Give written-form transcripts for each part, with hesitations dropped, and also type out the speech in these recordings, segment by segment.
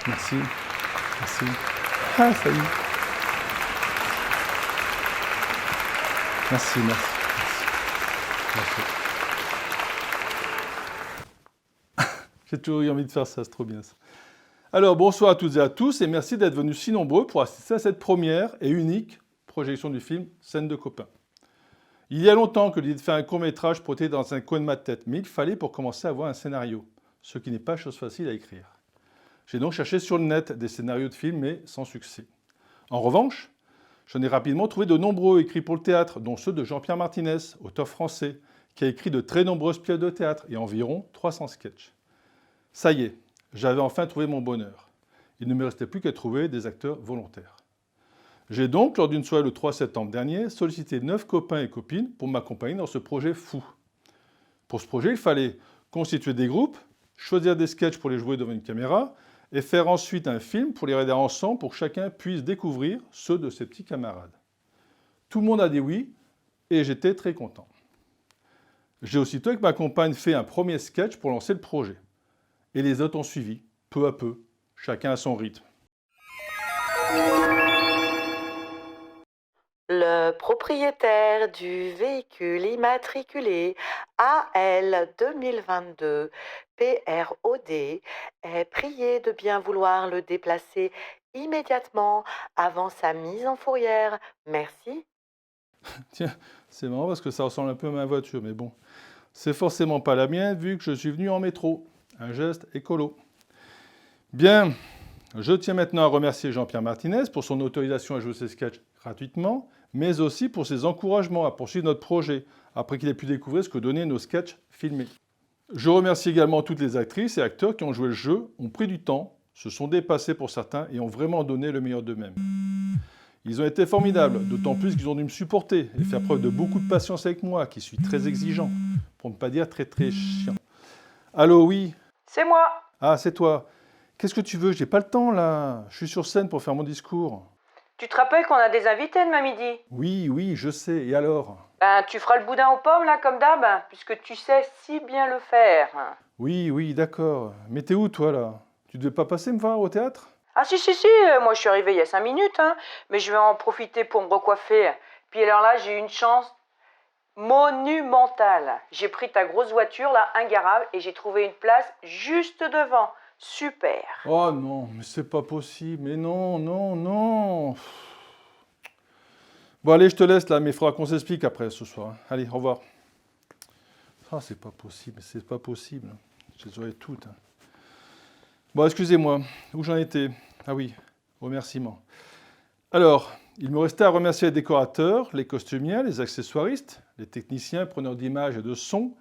Merci. Merci. Ah, ça y est. Merci, merci. Merci. J'ai toujours eu envie de faire ça, c'est trop bien ça. Alors, bonsoir à toutes et à tous, et merci d'être venus si nombreux pour assister à cette première et unique projection du film Scène de copains. Il y a longtemps que l'idée de faire un court-métrage trottait dans un coin de ma tête, mais il fallait pour commencer à avoir un scénario, ce qui n'est pas chose facile à écrire. J'ai donc cherché sur le net des scénarios de films, mais sans succès. En revanche, j'en ai rapidement trouvé de nombreux écrits pour le théâtre, dont ceux de Jean-Pierre Martinez, auteur français, qui a écrit de très nombreuses pièces de théâtre et environ 300 sketchs. Ça y est, j'avais enfin trouvé mon bonheur. Il ne me restait plus qu'à trouver des acteurs volontaires. J'ai donc, lors d'une soirée le 3 septembre dernier, sollicité 9 copains et copines pour m'accompagner dans ce projet fou. Pour ce projet, il fallait constituer des groupes, choisir des sketchs pour les jouer devant une caméra, et faire ensuite un film pour les regarder ensemble pour que chacun puisse découvrir ceux de ses petits camarades. Tout le monde a dit oui, et j'étais très content. J'ai aussitôt avec ma compagne fait un premier sketch pour lancer le projet. Et les autres ont suivi, peu à peu, chacun à son rythme. Le propriétaire du véhicule immatriculé AL 2022 PROD est prié de bien vouloir le déplacer immédiatement avant sa mise en fourrière. Merci. Tiens, c'est marrant parce que ça ressemble un peu à ma voiture, mais bon, c'est forcément pas la mienne vu que je suis venu en métro. Un geste écolo. Bien, je tiens maintenant à remercier Jean-Pierre Martinez pour son autorisation à jouer ses sketchs gratuitement, mais aussi pour ses encouragements à poursuivre notre projet, après qu'il ait pu découvrir ce que donnaient nos sketchs filmés. Je remercie également toutes les actrices et acteurs qui ont joué le jeu, ont pris du temps, se sont dépassés pour certains et ont vraiment donné le meilleur d'eux-mêmes. Ils ont été formidables, d'autant plus qu'ils ont dû me supporter et faire preuve de beaucoup de patience avec moi, qui suis très exigeant, pour ne pas dire très très chiant. Allô, oui? C'est moi. Ah, c'est toi. Qu'est-ce que tu veux? J'ai pas le temps là. Je suis sur scène pour faire mon discours. Tu te rappelles qu'on a des invités demain midi? Oui, je sais. Et alors? Ben, tu feras le boudin aux pommes là comme d'hab, puisque tu sais si bien le faire. Oui, d'accord. Mais t'es où toi là? Tu devais pas passer me voir au théâtre? Ah si, moi je suis arrivée il y a 5 minutes, mais je vais en profiter pour me recoiffer. Puis alors là, j'ai eu une chance monumentale. J'ai pris ta grosse voiture, là, ingarable, et j'ai trouvé une place juste devant. Super. Oh non, mais c'est pas possible. Mais non. Bon, allez, je te laisse là, mais il faudra qu'on s'explique après ce soir. Allez, au revoir. Ah, c'est pas possible. Je les aurais toutes. Bon, excusez-moi, où j'en étais? Ah oui, remerciements. Alors, il me restait à remercier les décorateurs, les costumiers, les accessoiristes, les techniciens, preneurs d'images et de sons,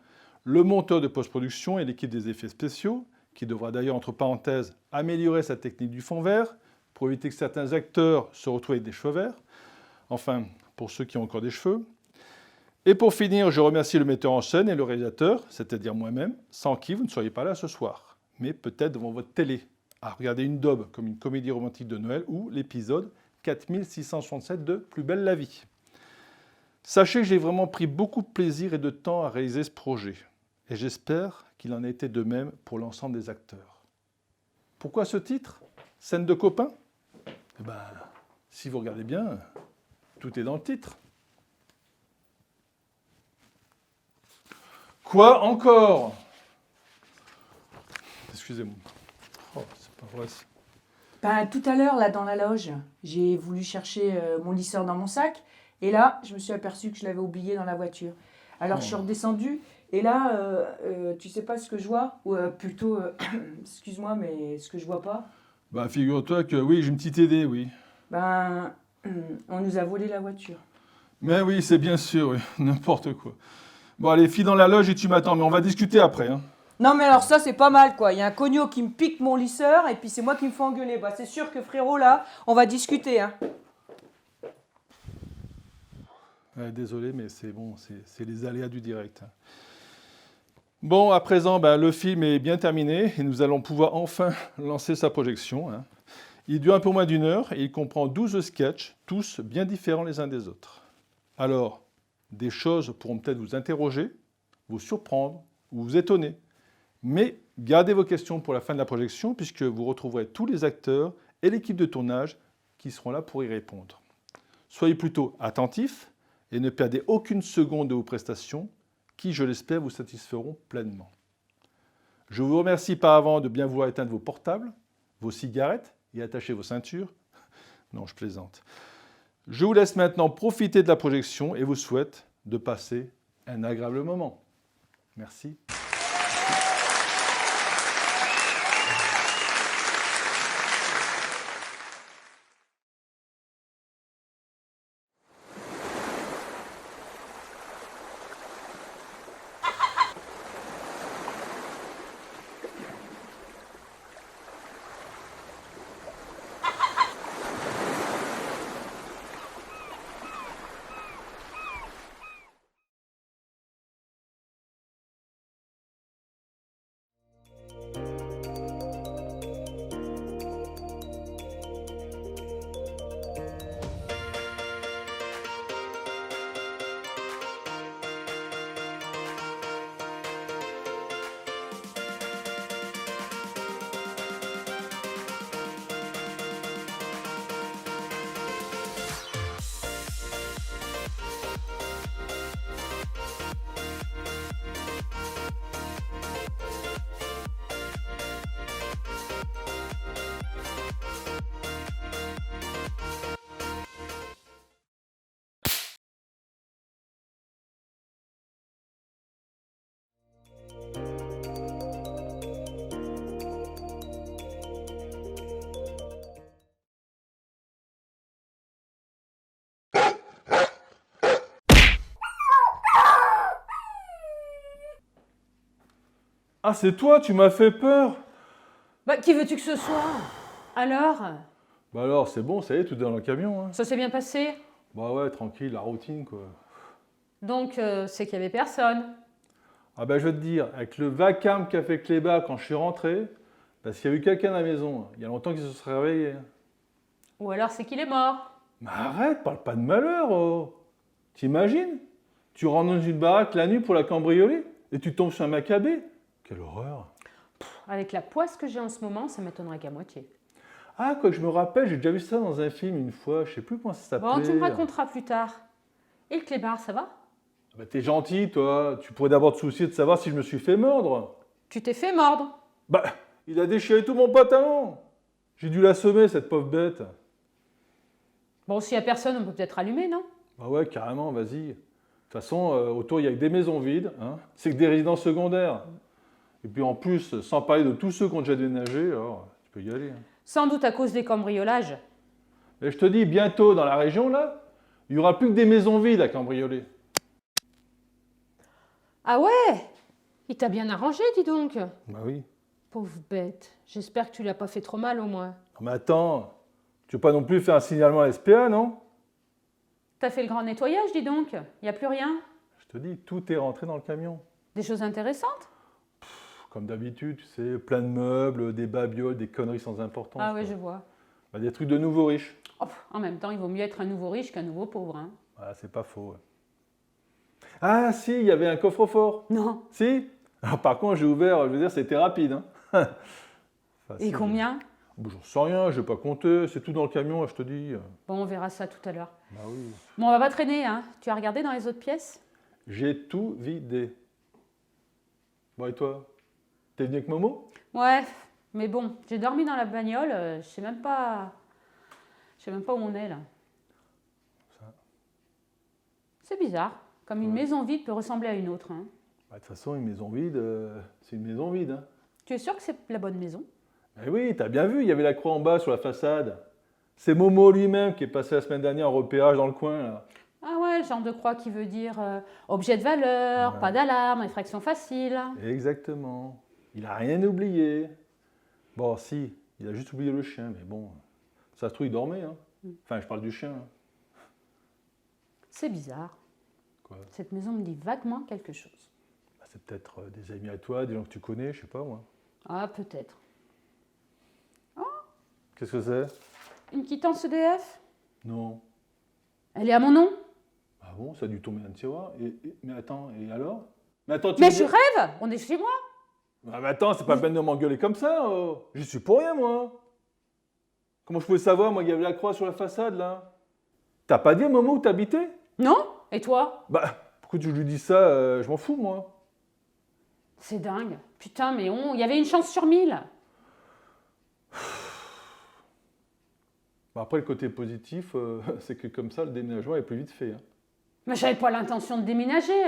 le monteur de post-production et l'équipe des effets spéciaux, qui devra d'ailleurs, entre parenthèses, améliorer sa technique du fond vert pour éviter que certains acteurs se retrouvent avec des cheveux verts. Enfin, pour ceux qui ont encore des cheveux. Et pour finir, je remercie le metteur en scène et le réalisateur, c'est-à-dire moi-même, sans qui vous ne seriez pas là ce soir, mais peut-être devant votre télé, à regarder une daube comme une comédie romantique de Noël ou l'épisode 4667 de Plus belle la vie. Sachez que j'ai vraiment pris beaucoup de plaisir et de temps à réaliser ce projet, et j'espère qu'il en a été de même pour l'ensemble des acteurs. Pourquoi ce titre? Scène de copains? Eh bien, si vous regardez bien, tout est dans le titre. Quoi encore? Excusez-moi. Oh, c'est pas vrai ça. Ben, tout à l'heure, là, dans la loge, j'ai voulu chercher mon lisseur dans mon sac. Et là, je me suis aperçue que je l'avais oublié dans la voiture. Alors, je suis redescendue. Et là, tu sais pas ce que je vois? Ou plutôt, excuse-moi, mais ce que je vois pas? Bah, figure-toi que oui, j'ai une petite idée, oui. Ben, on nous a volé la voiture. Mais oui, c'est bien sûr, oui. N'importe quoi. Bon, allez, file dans la loge et tu m'attends, mais on va discuter après. Hein. Non, mais alors ça, c'est pas mal, quoi. Il y a un cogno qui me pique mon lisseur et puis c'est moi qui me fais engueuler. Bah, c'est sûr que frérot, là, on va discuter, hein. Ouais, désolé, mais c'est bon, c'est les aléas du direct. Hein. Bon, à présent, le film est bien terminé et nous allons pouvoir enfin lancer sa projection. Hein. Il dure un peu moins d'une heure et il comprend 12 sketchs, tous bien différents les uns des autres. Alors, des choses pourront peut-être vous interroger, vous surprendre ou vous étonner. Mais Gardez vos questions pour la fin de la projection, puisque vous retrouverez tous les acteurs et l'équipe de tournage qui seront là pour y répondre. Soyez plutôt attentifs et ne perdez aucune seconde de vos prestations, qui, je l'espère, vous satisferont pleinement. Je vous remercie par avant de bien vouloir éteindre vos portables, vos cigarettes et attacher vos ceintures. Non, je plaisante. Je vous laisse maintenant profiter de la projection et vous souhaite de passer un agréable moment. Merci. Ah, c'est toi, tu m'as fait peur. Bah, qui veux-tu que ce soit? Alors? Bah alors, c'est bon, ça y est, tout est dans le camion. Hein. Ça s'est bien passé? Bah ouais, tranquille, la routine, quoi. Donc, c'est qu'il n'y avait personne. Ah bah je vais te dire, avec le vacarme qu'a fait Cléba quand je suis rentré, bah, s'il y a eu quelqu'un à la maison, il y a longtemps qu'il se serait réveillé. Ou alors c'est qu'il est mort. Mais arrête, parle pas de malheur, oh. T'imagines? Tu rentres dans une baraque la nuit pour la cambrioler et tu tombes sur un macabé. Quelle horreur. Avec la poisse que j'ai en ce moment, ça m'étonnerait qu'à moitié. Ah, quoi que je me rappelle, j'ai déjà vu ça dans un film une fois, je sais plus comment ça s'appelait. Bon, tu me raconteras plus tard. Et le clébard, ça va? Bah, t'es gentil, toi. Tu pourrais d'abord te soucier de savoir si je me suis fait mordre. Tu t'es fait mordre. Bah, il a déchiré tout mon pantalon. J'ai dû l'assommer, cette pauvre bête. Bon, s'il n'y a personne, on peut peut-être allumer, non? Bah ouais, carrément, vas-y. De toute façon, autour, il y a que des maisons vides. Hein. C'est que des résidences secondaires. Et puis en plus, sans parler de tous ceux qui ont déjà déménagé, alors tu peux y aller. Hein. Sans doute à cause des cambriolages. Mais je te dis, bientôt, dans la région, là, il n'y aura plus que des maisons vides à cambrioler. Ah ouais? Il t'a bien arrangé, dis donc. Bah oui. Pauvre bête. J'espère que tu l'as pas fait trop mal, au moins. Non, mais attends, tu veux pas non plus faire un signalement à SPA, non? T'as fait le grand nettoyage, dis donc. Il n'y a plus rien? Je te dis, tout est rentré dans le camion. Des choses intéressantes? Comme d'habitude, tu sais, plein de meubles, des babioles, des conneries sans importance. Ah ouais, quoi. je vois. Bah, des trucs de nouveaux riches. Oh, en même temps, il vaut mieux être un nouveau riche qu'un nouveau pauvre. Hein. Ah, c'est pas faux. Ouais. Ah si, il y avait un coffre-fort. Non. Si. Alors, par contre, j'ai ouvert, je veux dire, c'était rapide. Hein. Enfin, Et si, combien? Bon, j'en sais rien, je vais pas compter, c'est tout dans le camion, je te dis. Bon, on verra ça tout à l'heure. Bah oui. Bon, on va pas traîner, hein. Tu as regardé dans les autres pièces? J'ai tout vidé. Bon, et toi? T'es venu avec Momo? Ouais, mais bon, j'ai dormi dans la bagnole, je sais même pas où on est là. Ça. C'est bizarre, comme une Ouais. maison vide peut ressembler à une autre. Hein. Bah, de toute façon, une maison vide, c'est une maison vide. Hein. Tu es sûr que c'est la bonne maison? Eh oui, t'as bien vu, il y avait la croix en bas sur la façade. C'est Momo lui-même qui est passé la semaine dernière en repérage dans le coin, là. Ah ouais, le genre de croix qui veut dire objet de valeur, Ouais. pas d'alarme, effraction facile. Exactement. Il a rien oublié. Bon, si, il a juste oublié le chien, mais bon, ça se trouve, il dormait. Hein. Enfin, je parle du chien. Hein. C'est bizarre. Quoi? Cette maison me dit vaguement quelque chose. Bah, c'est peut-être des amis à toi, des gens que tu connais, je sais pas moi. Ah, peut-être. Qu'est-ce que c'est? Une quittance EDF? Non. Elle est à mon nom? Ah bon, ça a dû tomber dans le tiroir. Mais attends, et alors? Mais attends, tu Mais veux je dire- rêve! On est chez moi! Ah, mais attends, c'est pas la peine de m'engueuler comme ça. J'y suis pour rien, moi. Comment je pouvais savoir, moi, qu'il y avait la croix sur la façade, là? T'as pas dit au moment où t'habitais? Non? Et toi? Bah, pourquoi tu lui dis ça? Je m'en fous, moi. C'est dingue. Putain, mais il y avait une chance sur 1000. Bah, après, le côté positif, c'est que comme ça, le déménagement est plus vite fait. Hein. Mais j'avais pas l'intention de déménager.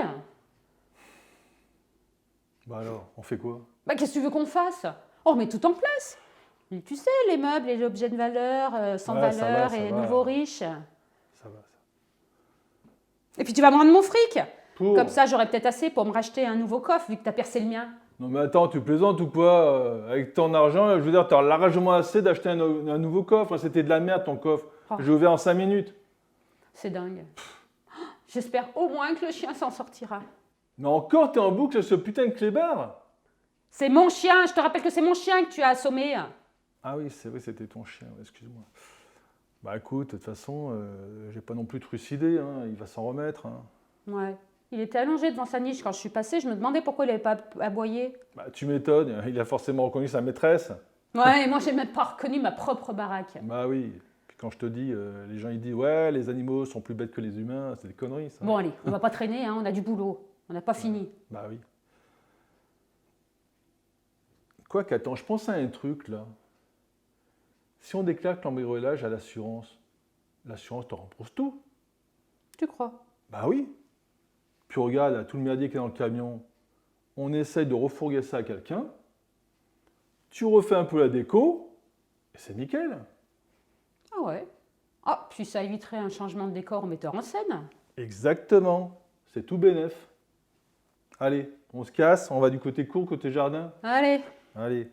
Bah alors, on fait quoi? Bah, qu'est-ce que tu veux qu'on fasse? On remet tout en place. Et tu sais, les meubles, les objets de valeur, sans Ouais, ça valeur va, ça et va. nouveaux riches. Ça va, ça. Et puis tu vas me rendre mon fric. Pour... Comme ça, j'aurai peut-être assez pour me racheter un nouveau coffre vu que t'as percé le mien. Non mais attends, tu plaisantes ou quoi? Avec ton argent, je veux dire, t'as largement assez d'acheter un nouveau coffre. C'était de la merde, ton coffre. Oh. J'ai ouvert en 5 minutes. C'est dingue. J'espère au moins que le chien s'en sortira. Mais encore, t'es en boucle sur ce putain de clébard? C'est mon chien, je te rappelle que c'est mon chien que tu as assommé. Ah oui, c'est vrai, c'était ton chien, excuse-moi. Bah écoute, de toute façon, j'ai pas non plus trucidé, hein, il va s'en remettre. Hein. Ouais. Il était allongé devant sa niche quand je suis passée, je me demandais pourquoi il n'avait pas aboyé. Bah tu m'étonnes, il a forcément reconnu sa maîtresse. Ouais, et moi j'ai même pas reconnu ma propre baraque. Bah oui, puis quand je te dis, les gens ils disent ouais, les animaux sont plus bêtes que les humains, c'est des conneries ça. Bon allez, on va pas traîner, hein, on a du boulot, on n'a pas fini. Bah oui. Quoi qu'attends, je pense à un truc là. Si on déclare que l'embriolage à l'assurance te rembourse tout. Tu crois? Bah oui. Puis regarde, là, tout le merdier qui est dans le camion, on essaye de refourguer ça à quelqu'un, tu refais un peu la déco, et c'est nickel. Ah ouais. Ah, puis ça éviterait un changement de décor au metteur en scène. Exactement, c'est tout bénef. Allez, on se casse, on va du côté cour, côté jardin. Allez. Allez.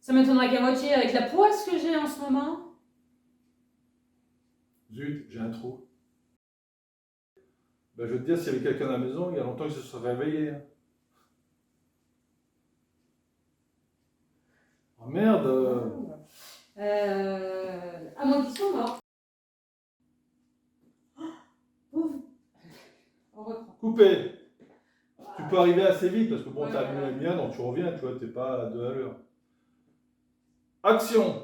Ça m'étonnerait qu'à moitié avec la poisse que j'ai en ce moment. Zut, j'ai un trou. Ben, je veux te dire, s'il y avait quelqu'un à la maison, il y a longtemps qu'il se serait réveillé. Hein. Oh merde À moins qu'ils soient morts. On reprend. Coupé. Tu peux arriver assez vite, parce que bon, t'as allumé la lumière, donc tu reviens, tu vois, t'es pas à 2 à l'heure. Action!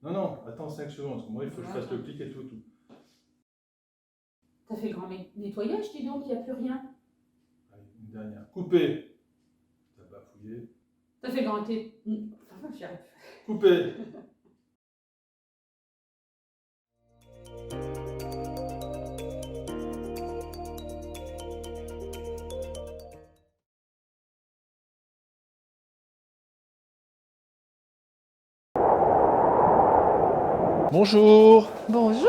Non, non, attends 5 secondes, parce que moi, il faut que je fasse le clic et tout. T'as fait grand nettoyage, dis donc, il n'y a plus rien. Allez, une dernière. Coupé. T'as bafouillé. T'as fait grand thé. J'y arrive. Coupé. Bonjour. Bonjour.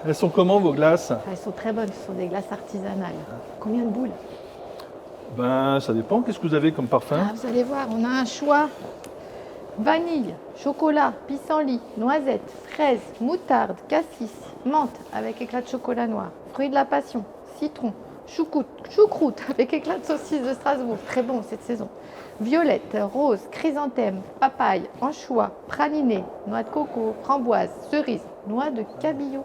Elles sont comment vos glaces? Elles sont très bonnes, ce sont des glaces artisanales. Combien de boules? Ben, ça dépend. Qu'est-ce que vous avez comme parfum? Vous allez voir, on a un choix. Vanille, chocolat, pissenlit, noisette, fraise, moutarde, cassis, menthe avec éclat de chocolat noir, fruits de la passion, citron, choucroute avec éclat de saucisse de Strasbourg, très bon cette saison. Violette, rose, chrysanthème, papaye, anchois, praliné, noix de coco, framboise, cerise, noix de cabillaud,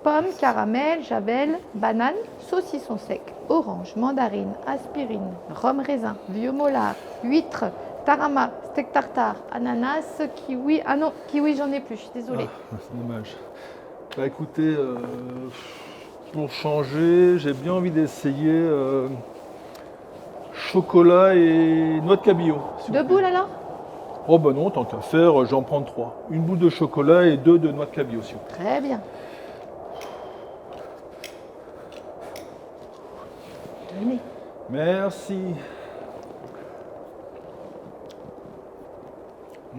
pommes, caramel, javel, banane, saucisson sec, orange, mandarine, aspirine, rhum raisin, vieux mollard, huître, tarama, steak tartare, ananas, kiwi. Ah non, kiwi j'en ai plus, je suis désolée. Ah, c'est dommage. Bah écoutez, pour changer, j'ai bien envie d'essayer chocolat et noix de cabillaud. s'il vous Deux plaît. boules alors? Oh bah non, tant qu'à faire, j'en prends 3. Une boule de chocolat et 2 de noix de cabillaud, s'il vous plaît. Très bien. Tenez. Merci.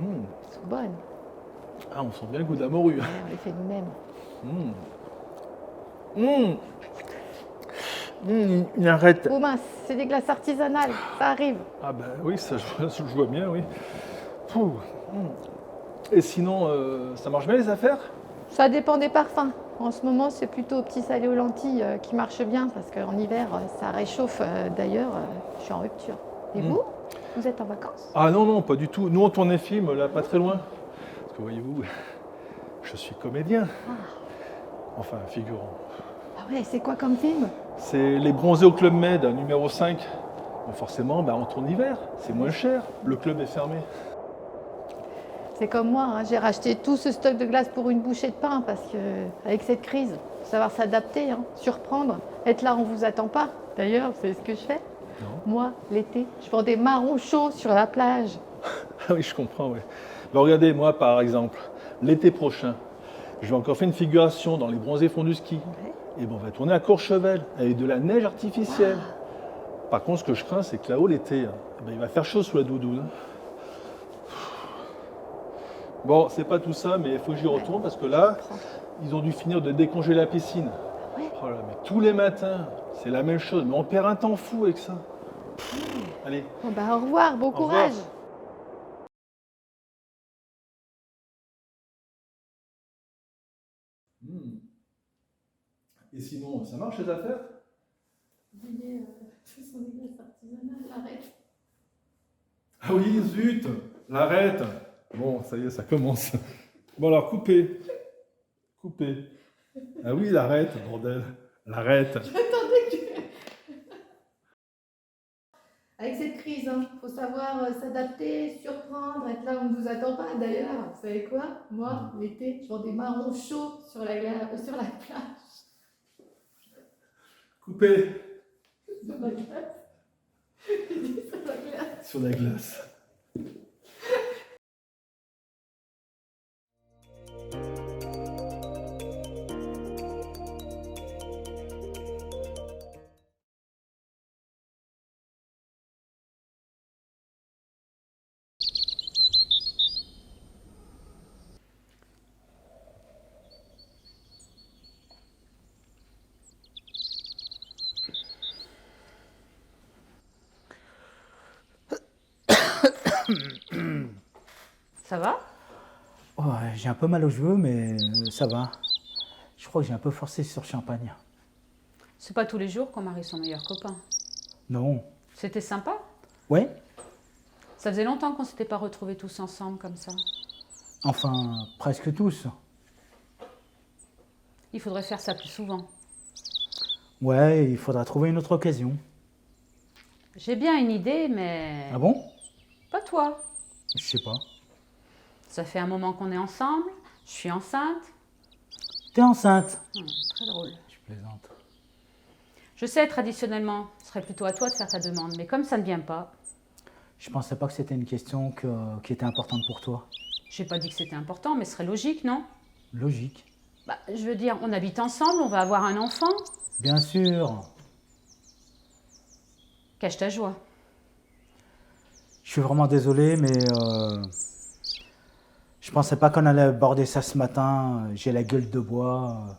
Elles sont bonnes. Ah, on sent bien le goût de la morue. Ouais, on les fait nous-mêmes. Il arrête. Oh mince, c'est des glaces artisanales, ça arrive. Ah bah oui, ça je vois bien, oui. Pouh. Et sinon, ça marche bien les affaires? Ça dépend des parfums. En ce moment, c'est plutôt petit salé aux lentilles qui marche bien parce qu'en hiver, ça réchauffe. D'ailleurs, je suis en rupture. Et vous êtes en vacances? Ah non, non, pas du tout. Nous, on tourne des films, là, pas très loin. Parce que voyez-vous, je Je suis comédien. Enfin, figurant. Ah ouais, c'est quoi comme film? C'est Les Bronzés au Club Med, numéro 5. Bon, forcément, on tourne l'hiver. C'est moins cher. Le club est fermé. C'est comme moi, hein, j'ai racheté tout ce stock de glace pour une bouchée de pain parce que, avec cette crise, faut savoir s'adapter, hein, surprendre, être là où on vous attend pas. D'ailleurs, c'est ce que je fais. Non. Moi, l'été, je vends des marrons chauds sur la plage. Ah oui, je comprends, oui. Regardez, moi, par exemple, l'été prochain, je vais encore faire une figuration dans Les Bronzés font du ski. Ouais. Et on va tourner à Courchevel avec de la neige artificielle. Par contre, ce que je crains, c'est que là-haut, l'été, il va faire chaud sous la doudoune. Bon, c'est pas tout ça, mais il faut que j'y retourne parce que là, ils ont dû finir de décongeler la piscine. Ouais. Oh là, mais tous les matins, c'est la même chose. Mais on perd un temps fou avec ça. Allez. Bon, bah, au revoir, bon revoir. courage. Et sinon, ça marche les affaires? Ah oui, zut, l'arrête. Bon, ça y est, ça commence. Bon alors, coupez. Coupez. Ah oui, l'arrête, bordel. L'arrête. Avec cette crise, il faut savoir s'adapter, surprendre, être là où on ne vous attend pas. D'ailleurs, vous savez quoi? Moi, l'été, je vends des marrons chauds sur la plage. Coupez. Sur la glace. Sur la glace. Sur la glace. Ça va? Ouais, j'ai un peu mal aux cheveux, mais ça va. Je crois que j'ai un peu forcé sur champagne. C'est pas tous les jours qu'on marie son meilleur copain. Non. C'était sympa. Ouais? Ça faisait longtemps qu'on s'était pas retrouvés tous ensemble comme ça. Enfin, presque tous. Il faudrait faire ça plus souvent. Ouais, il faudra trouver une autre occasion. J'ai bien une idée, mais... Ah bon? Pas toi. Je sais pas. Ça fait un moment qu'on est ensemble. Je suis enceinte. T'es enceinte? Très drôle. Je plaisante. Je sais, traditionnellement, ce serait plutôt à toi de faire ta demande, mais comme ça ne vient pas, Je pensais pas que c'était une question qui était importante pour toi. j'ai pas dit que c'était important, mais ce serait logique, non? Logique. Bah, je veux dire, on habite ensemble, on va avoir un enfant. Bien sûr. Cache ta joie. Je suis vraiment désolé, mais je pensais pas qu'on allait aborder ça ce matin. J'ai la gueule de bois.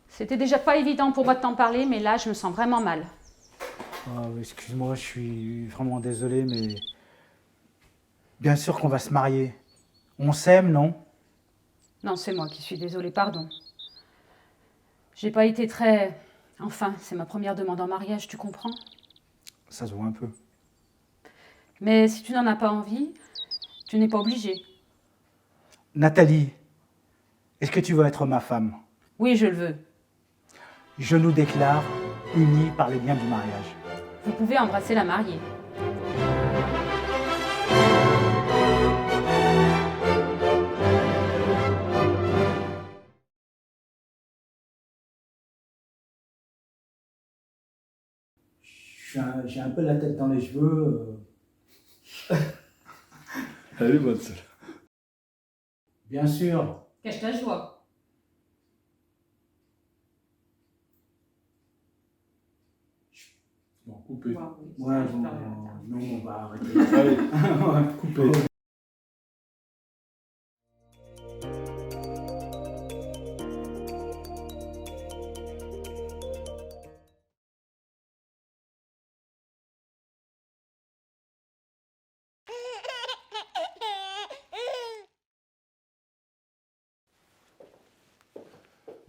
C'était déjà pas évident pour moi de t'en parler, mais là, je me sens vraiment mal. Excuse-moi, je suis vraiment désolé, mais bien sûr qu'on va se marier. On s'aime, non? Non, c'est moi qui suis désolée, pardon. J'ai pas été très... Enfin, c'est ma première demande en mariage, tu comprends? Ça se voit un peu. Mais si tu n'en as pas envie, tu n'es pas obligée. Nathalie, est-ce que tu veux être ma femme? Oui, je le veux. Je nous déclare unis par les biens du mariage. Vous pouvez embrasser la mariée. J'ai un peu la tête dans les cheveux. Elle est bonne, celle-là. Bien sûr. Cache ta joie. Bon, coupez. Ouais, bon, non, on va arrêter. Allez, coupez.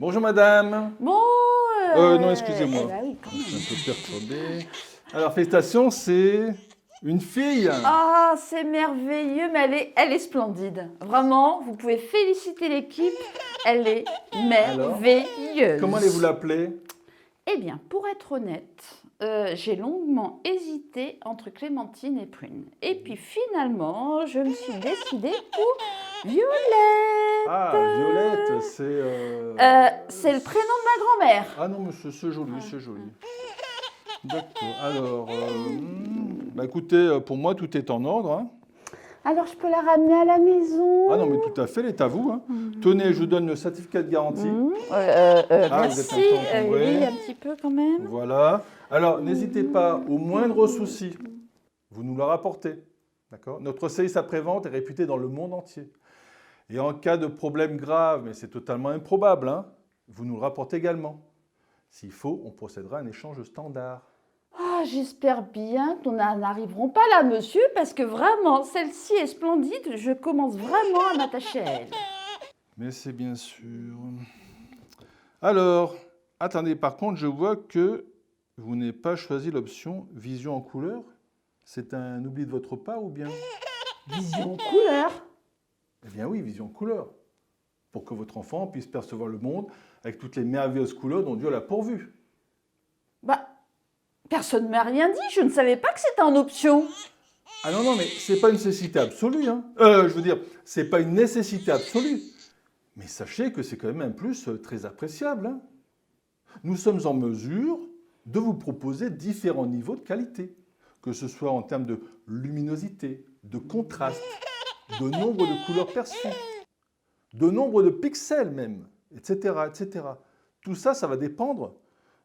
Bonjour madame. Bon, Non, excusez-moi. eh ben oui, quand Je même. suis un peu perturbé. Alors, félicitations, c'est Une fille. Ah, c'est merveilleux, mais elle est splendide. Vraiment, vous pouvez féliciter l'équipe. Elle est merveilleuse. Comment allez-vous l'appeler? Eh bien, pour être honnête, j'ai longuement hésité entre Clémentine et Prune. Et puis finalement, je me suis décidée pour Violette. Ah, Violette, c'est... C'est le prénom de ma grand-mère. Ah non, mais c'est joli, c'est joli. D'accord. Alors, bah écoutez, pour moi, tout est en ordre. Hein. Alors, je peux la ramener à la maison? Ah non, mais tout à fait, elle est à vous. Hein. Tenez, je vous donne le certificat de garantie. Vous Merci. êtes un peu encombré. Oui, un petit peu quand même. Voilà. Alors, n'hésitez pas, au moindre souci, vous nous le rapportez. D'accord? Notre service après-vente est réputé dans le monde entier. Et en cas de problème grave, mais c'est totalement improbable, hein, vous nous le rapportez également. S'il faut, on procédera à un échange standard. Ah, j'espère bien qu'on n'arriverons pas là, monsieur, parce que vraiment, celle-ci est splendide. Je commence vraiment à m'attacher à elle. Mais c'est bien sûr. Alors, attendez, par contre, je vois que vous n'avez pas choisi l'option vision en couleur. C'est un oubli de votre part ou bien? Vision couleur. Eh bien oui, vision couleur. Pour que votre enfant puisse percevoir le monde avec toutes les merveilleuses couleurs dont Dieu l'a pourvu. Bah, personne ne m'a rien dit. Je ne savais pas que c'était en option. Ah non, non, mais c'est pas une nécessité absolue. Hein. Je veux dire, c'est pas une nécessité absolue. Mais sachez que c'est quand même un plus très appréciable. Hein. Nous sommes en mesure de vous proposer différents niveaux de qualité, que ce soit en termes de luminosité, de contraste, de nombre de couleurs perçues, de nombre de pixels même, etc., etc. Tout ça, ça va dépendre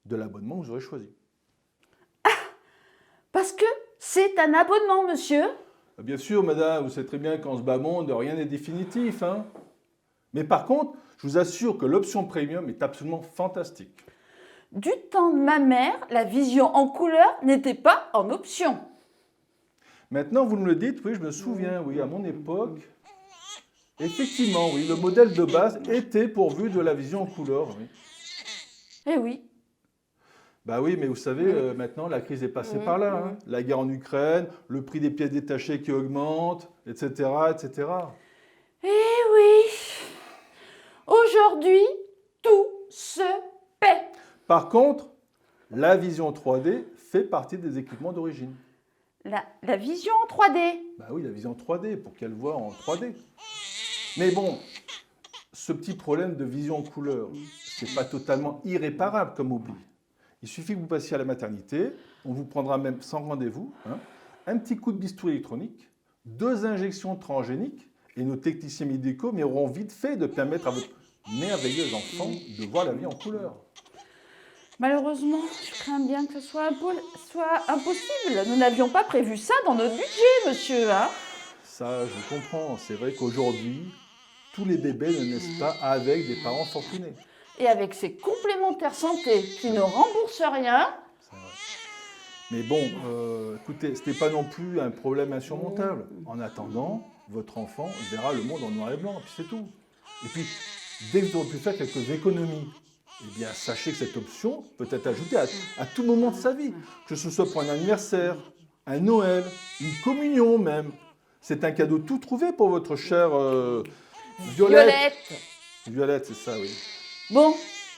de l'abonnement que vous aurez choisi. Parce que c'est un abonnement, monsieur. Bien sûr, madame, vous savez très bien qu'en ce bas monde, rien n'est définitif. Hein. Mais par contre, je vous assure que l'option premium est absolument fantastique. Du temps de ma mère, la vision en couleur n'était pas en option. Maintenant, vous me le dites, oui, je me souviens, oui, à mon époque, effectivement, oui, le modèle de base était pourvu de la vision en couleur. Oui. Eh oui. Bah oui, mais vous savez, maintenant, la crise est passée par là. Hein. La guerre en Ukraine, le prix des pièces détachées qui augmente, etc., etc. Eh oui. Aujourd'hui, tout se paie. Par contre, la vision 3D fait partie des équipements d'origine. La vision en 3D. Bah oui, la vision 3D, pour qu'elle voit en 3D. Mais bon, ce petit problème de vision en couleur, c'est pas totalement irréparable comme oubli. Il suffit que vous passiez à la maternité, on vous prendra même sans rendez-vous, hein, un petit coup de bistouri électronique, 2 injections transgéniques, et nos techniciens médicaux auront vite fait de permettre à votre merveilleux enfant de voir la vie en couleur. Malheureusement, je crains bien que ce soit impossible. Nous n'avions pas prévu ça dans notre budget, monsieur. Hein. Ça, je comprends. C'est vrai qu'aujourd'hui, tous les bébés ne naissent pas avec des parents fortunés. Et avec ces complémentaires santé qui ne remboursent rien. C'est vrai. Mais bon, écoutez, ce n'est pas non plus un problème insurmontable. En attendant, votre enfant verra le monde en noir et blanc, puis c'est tout. Et puis, dès que vous aurez pu faire quelques économies, eh bien, sachez que cette option peut être ajoutée à tout moment de sa vie, que ce soit pour un anniversaire, un Noël, une communion même. C'est un cadeau tout trouvé pour votre chère Violette. Violette, c'est ça, oui. Bon,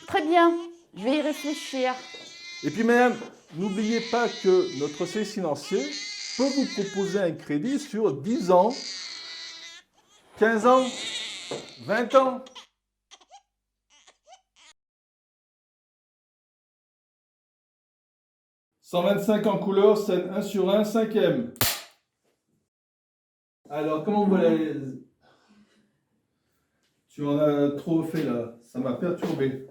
très bien, je vais y réfléchir. Et puis, madame, n'oubliez pas que notre service financier peut vous proposer un crédit sur 10 ans, 15 ans, 20 ans. « 125 en couleur, scène 1 sur 1, 5e. » Alors, comment vous voulez... Tu en as trop fait là, ça m'a perturbé.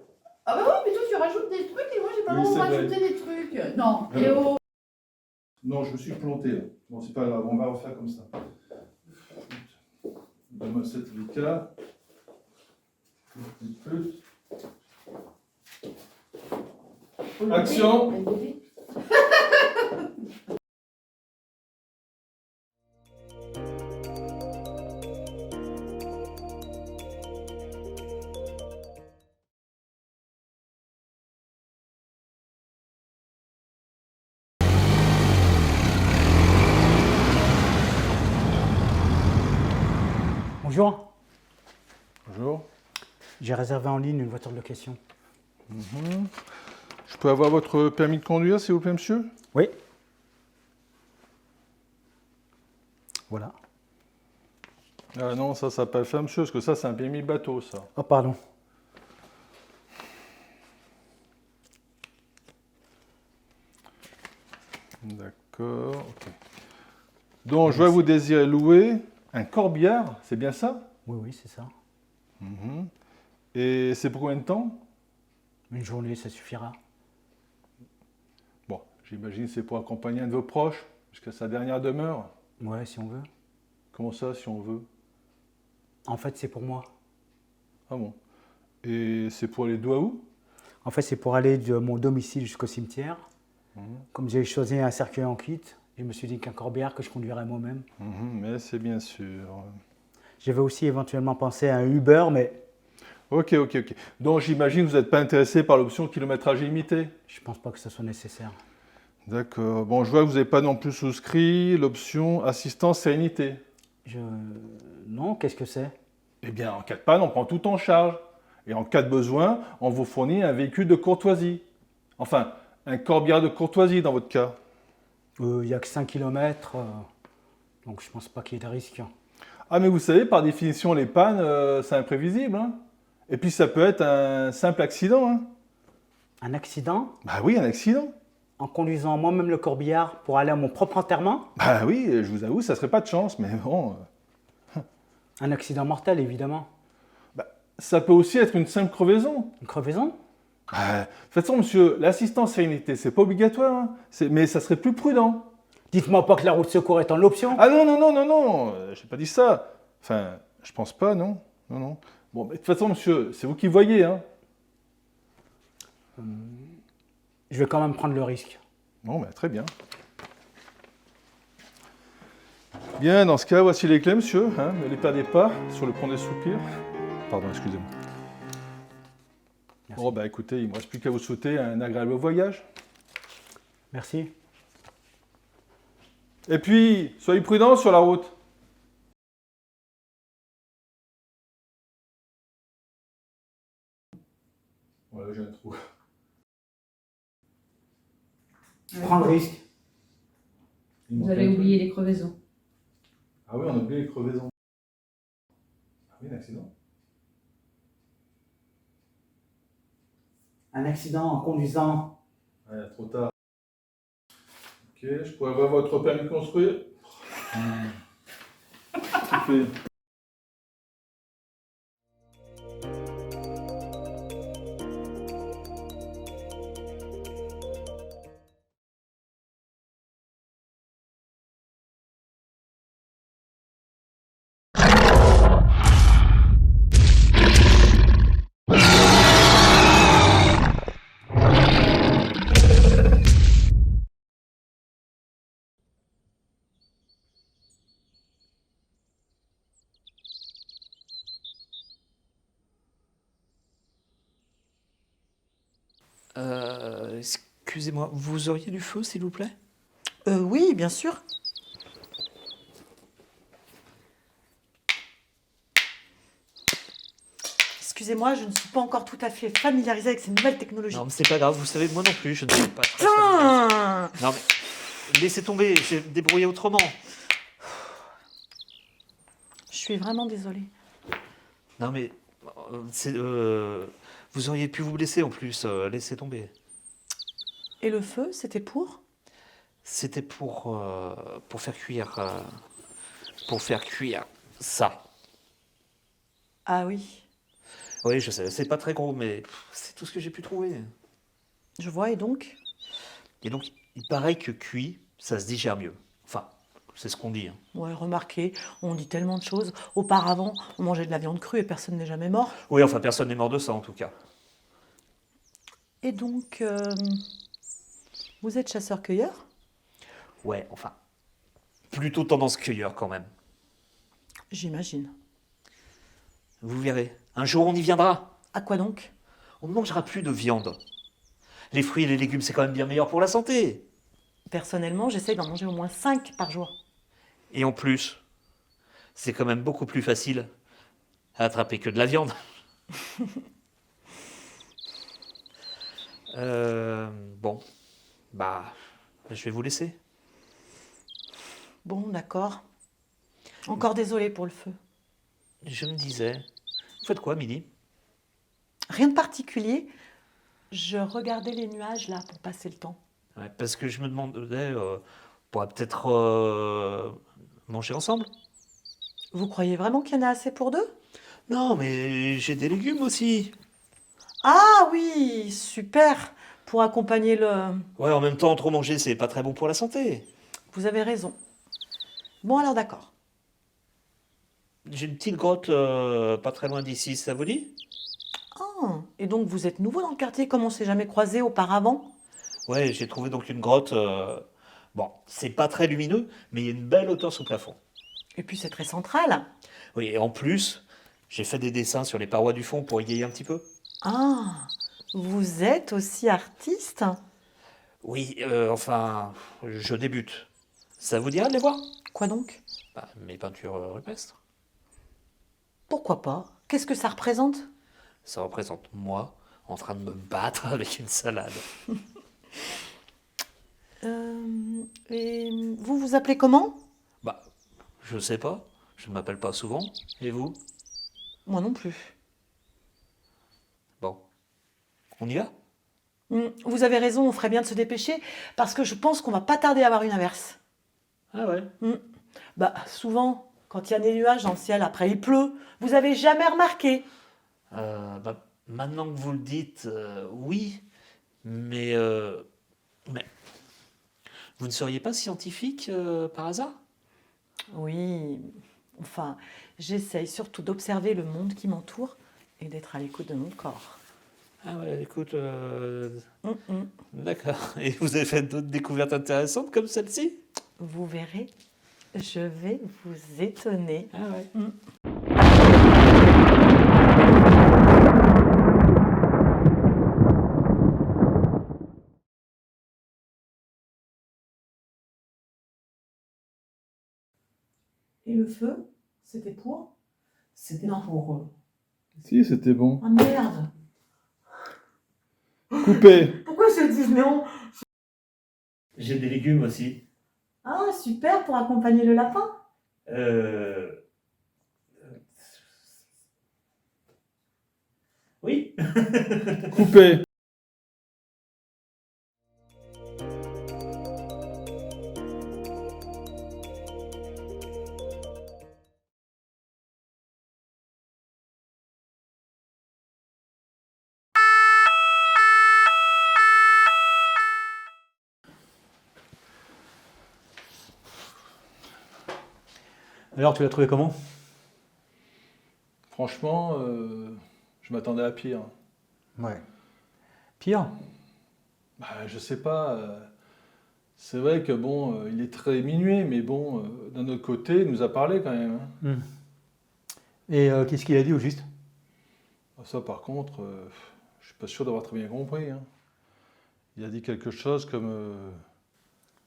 Ah bah oui, mais toi tu rajoutes des trucs et moi j'ai pas le Oui, droit de c'est rajouter des trucs. Non, Ah et bon. oh. Non, je me suis planté là. Bon, c'est pas grave, on va refaire comme ça. Donne-moi le certificat. Action. Bonjour. Bonjour. J'ai réservé en ligne une voiture de location. Je peux avoir votre permis de conduire, s'il vous plaît, monsieur? Oui. Voilà. Ah non, ça n'a pas le faire, monsieur, parce que ça, c'est un permis bateau, ça. Oh, pardon. D'accord, ok. Donc, je vois que vous désirez louer un corbillard, c'est bien ça? Oui, oui, c'est ça. Et c'est pour combien de temps? Une journée, ça suffira. Bon, j'imagine que c'est pour accompagner un de vos proches jusqu'à sa dernière demeure. Ouais, si on veut. Comment ça, si on veut? En fait, c'est pour moi. Ah bon. Et c'est pour aller d'où à où? En fait, c'est pour aller de mon domicile jusqu'au cimetière. Comme j'ai choisi un cercueil en kit, je me suis dit qu'un corbillard que je conduirais moi-même. Mais c'est bien sûr. J'avais aussi éventuellement pensé à un Uber, mais Ok. Donc, j'imagine que vous n'êtes pas intéressé par l'option kilométrage illimité? je pense pas que ce soit nécessaire. D'accord. Bon, je vois que vous n'avez pas non plus souscrit l'option assistance sérénité. Non, qu'est-ce que c'est? Eh bien, en cas de panne, on prend tout en charge. Et en cas de besoin, on vous fournit un véhicule de courtoisie. Enfin, un corbillard de courtoisie dans votre cas. Il n'y a que 5 km, donc je pense pas qu'il y ait de risque. Ah, mais vous savez, par définition, les pannes, c'est imprévisible. Hein. Et puis, ça peut être un simple accident. Hein. Un accident? Bah oui, un accident. En conduisant moi-même le corbillard pour aller à mon propre enterrement? Bah oui, je vous avoue, ça serait pas de chance, mais bon... Un accident mortel, évidemment. Ça peut aussi être une simple crevaison. Une crevaison? De toute façon, monsieur, l'assistance sérénité, c'est pas obligatoire, hein. Mais ça serait plus prudent. Dites-moi pas que la roue de secours est en option. Ah non, j'ai pas dit ça. Enfin, je pense pas, non. Non. Bon, mais de toute façon, monsieur, c'est vous qui voyez, hein. Je vais quand même prendre le risque. Bon, bah, très bien. Bien, dans ce cas, voici les clés, monsieur. Hein, ne les perdez pas sur le pont des soupirs. Pardon, excusez-moi. Merci. Bon, bah écoutez, il ne me reste plus qu'à vous souhaiter un agréable voyage. Merci. Et puis, soyez prudents sur la route. Voilà, j'ai un trou. Prends le risque. Vous avez oublié les crevaisons. Ah oui, on a oublié les crevaisons. Ah oui, un accident. Un accident en conduisant. Ouais, trop tard. Ok, je pourrais avoir votre permis de construire. Parfait. Excusez-moi, vous auriez du feu, s'il vous plaît? Oui, bien sûr. Excusez-moi, je ne suis pas encore tout à fait familiarisée avec ces nouvelles technologies. Non, mais c'est pas grave, vous savez, moi non plus, je ne suis pas très Putain! Non, mais laissez tomber, je vais me débrouiller autrement. Je suis vraiment désolée. Non, mais vous auriez pu vous blesser en plus, laissez tomber. Et le feu, c'était pour? C'était pour faire cuire ça. Ah oui, Oui, je sais, c'est pas très gros, mais c'est tout ce que j'ai pu trouver. je vois, et donc? Et donc, il paraît que cuit, ça se digère mieux. Enfin, c'est ce qu'on dit. Hein. Ouais, remarquez, on dit tellement de choses. Auparavant, on mangeait de la viande crue et personne n'est jamais mort. Oui, enfin, personne n'est mort de ça, en tout cas. Et donc, vous êtes chasseur-cueilleur? Ouais, enfin, plutôt tendance cueilleur quand même. J'imagine. Vous verrez, un jour on y viendra. À quoi donc? On ne mangera plus de viande. Les fruits et les légumes, c'est quand même bien meilleur pour la santé. Personnellement, j'essaye d'en manger au moins 5 par jour. Et en plus, c'est quand même beaucoup plus facile attraper que de la viande. Bon, bah, je vais vous laisser. Bon, d'accord. Encore désolée pour le feu. Je me disais, vous faites quoi, midi? Rien de particulier. Je regardais les nuages là pour passer le temps. Ouais, parce que je me demandais, on pourrait peut-être manger ensemble? Vous croyez vraiment qu'il y en a assez pour deux? Non, mais j'ai des légumes aussi. Ah oui, super. Pour accompagner le... Ouais, en même temps, trop manger, c'est pas très bon pour la santé. Vous avez raison. Bon alors d'accord. J'ai une petite grotte pas très loin d'ici, ça vous dit? Ah, et donc vous êtes nouveau dans le quartier comme on s'est jamais croisé auparavant? Ouais, j'ai trouvé donc une grotte. Bon, c'est pas très lumineux, mais il y a une belle hauteur sous plafond. Et puis c'est très central. Oui, et en plus, j'ai fait des dessins sur les parois du fond pour égayer un petit peu. Ah, vous êtes aussi artiste? Oui, enfin, je débute. Ça vous dirait de les voir? Quoi donc? Bah, mes peintures rupestres. Pourquoi pas? Qu'est-ce que ça représente? Ça représente moi en train de me battre avec une salade. Et vous vous appelez comment? Bah, je sais pas. Je ne m'appelle pas souvent. Et vous? Moi non plus. Bon. On y va? Vous avez raison, on ferait bien de se dépêcher parce que je pense qu'on va pas tarder à avoir une averse. Ah ouais? Bah souvent, quand il y a des nuages dans le ciel, après il pleut. Vous avez jamais remarqué? Bah, maintenant que vous le dites, oui. Mais vous ne seriez pas scientifique par hasard? Oui, enfin, j'essaye surtout d'observer le monde qui m'entoure et d'être à l'écoute de mon corps. Ah ouais, écoute, d'accord. Et vous avez fait d'autres découvertes intéressantes comme celle-ci? Vous verrez, je vais vous étonner. Ah ouais. Et le feu, c'était pour? C'était pour... Si, c'était bon. Ah merde! Coupé. Pourquoi je te dis non? J'ai des légumes aussi. Ah super, pour accompagner le lapin. Oui. Coupé. Alors, tu l'as trouvé comment? Franchement, je m'attendais à pire. Ouais. Pire? Bah, je sais pas. C'est vrai que bon, il est très minuit, mais bon, d'un autre côté, il nous a parlé quand même. Hein. Et qu'est-ce qu'il a dit au juste? Ça, par contre, je suis pas sûr d'avoir très bien compris. Hein. Il a dit quelque chose comme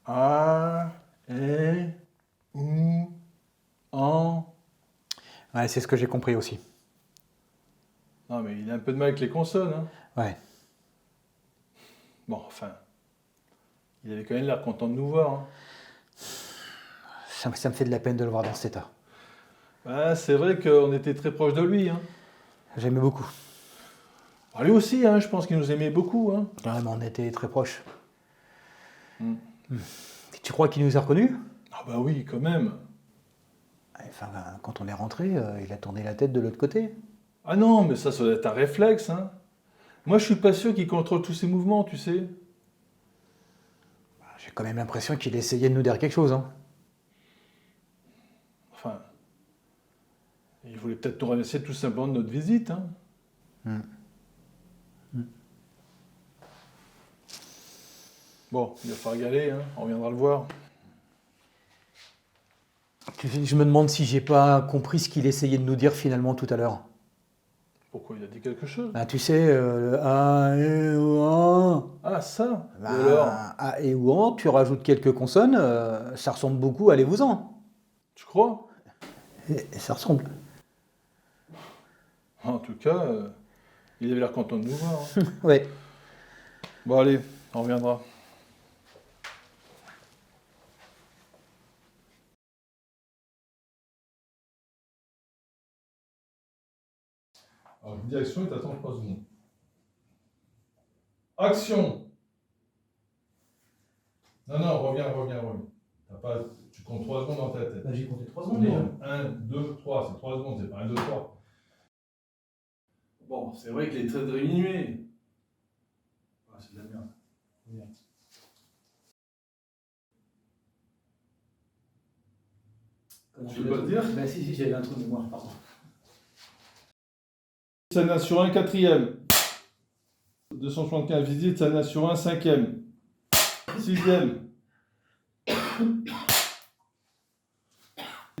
A, E, ou, en. Ouais, c'est ce que j'ai compris aussi. Non, mais il a un peu de mal avec les consonnes. Hein. Ouais. Bon, enfin, il avait quand même l'air content de nous voir. Hein. Ça me fait de la peine de le voir dans cet état. Ouais, c'est vrai qu'on était très proche de lui. Hein. J'aimais beaucoup. Ah, lui aussi, hein, je pense qu'il nous aimait beaucoup. Hein. Ouais, mais on était très proches. Tu crois qu'il nous a reconnus? Ah bah oui, quand même. Enfin, quand on est rentré, il a tourné la tête de l'autre côté. Ah non, mais ça doit être un réflexe. Hein. Moi, je suis pas sûr qu'il contrôle tous ses mouvements, tu sais. J'ai quand même l'impression qu'il essayait de nous dire quelque chose. Hein. Enfin, il voulait peut-être nous remercier tout simplement de notre visite. Hein. Bon, il va falloir y aller, hein. On reviendra le voir. Je me demande si j'ai pas compris ce qu'il essayait de nous dire finalement tout à l'heure. Pourquoi il a dit quelque chose? Bah, tu sais, le A, E, ou an. Ah, ça. Bah, Et alors? A, E ou an, tu rajoutes quelques consonnes, ça ressemble beaucoup à allez-vous-en. Tu crois? Et ça ressemble. En tout cas, il avait l'air content de nous voir. Hein. Oui. Bon, allez, on reviendra. Alors, je dis action et t'attends 3 secondes. Action! Non, reviens. Tu comptes 3 secondes dans ta tête. J'ai compté 3 secondes. 1, 2, 3, c'est 3 secondes, c'est pas 1, 2, 3. Bon, c'est vrai que les traits de diminués. Ah, c'est de la merde. Tu veux pas te dire? Bah si, j'avais un trou de mémoire, pardon. Scène 1 sur 1, 4e. 275 visites, scène 1 sur 1, 5e. 6e.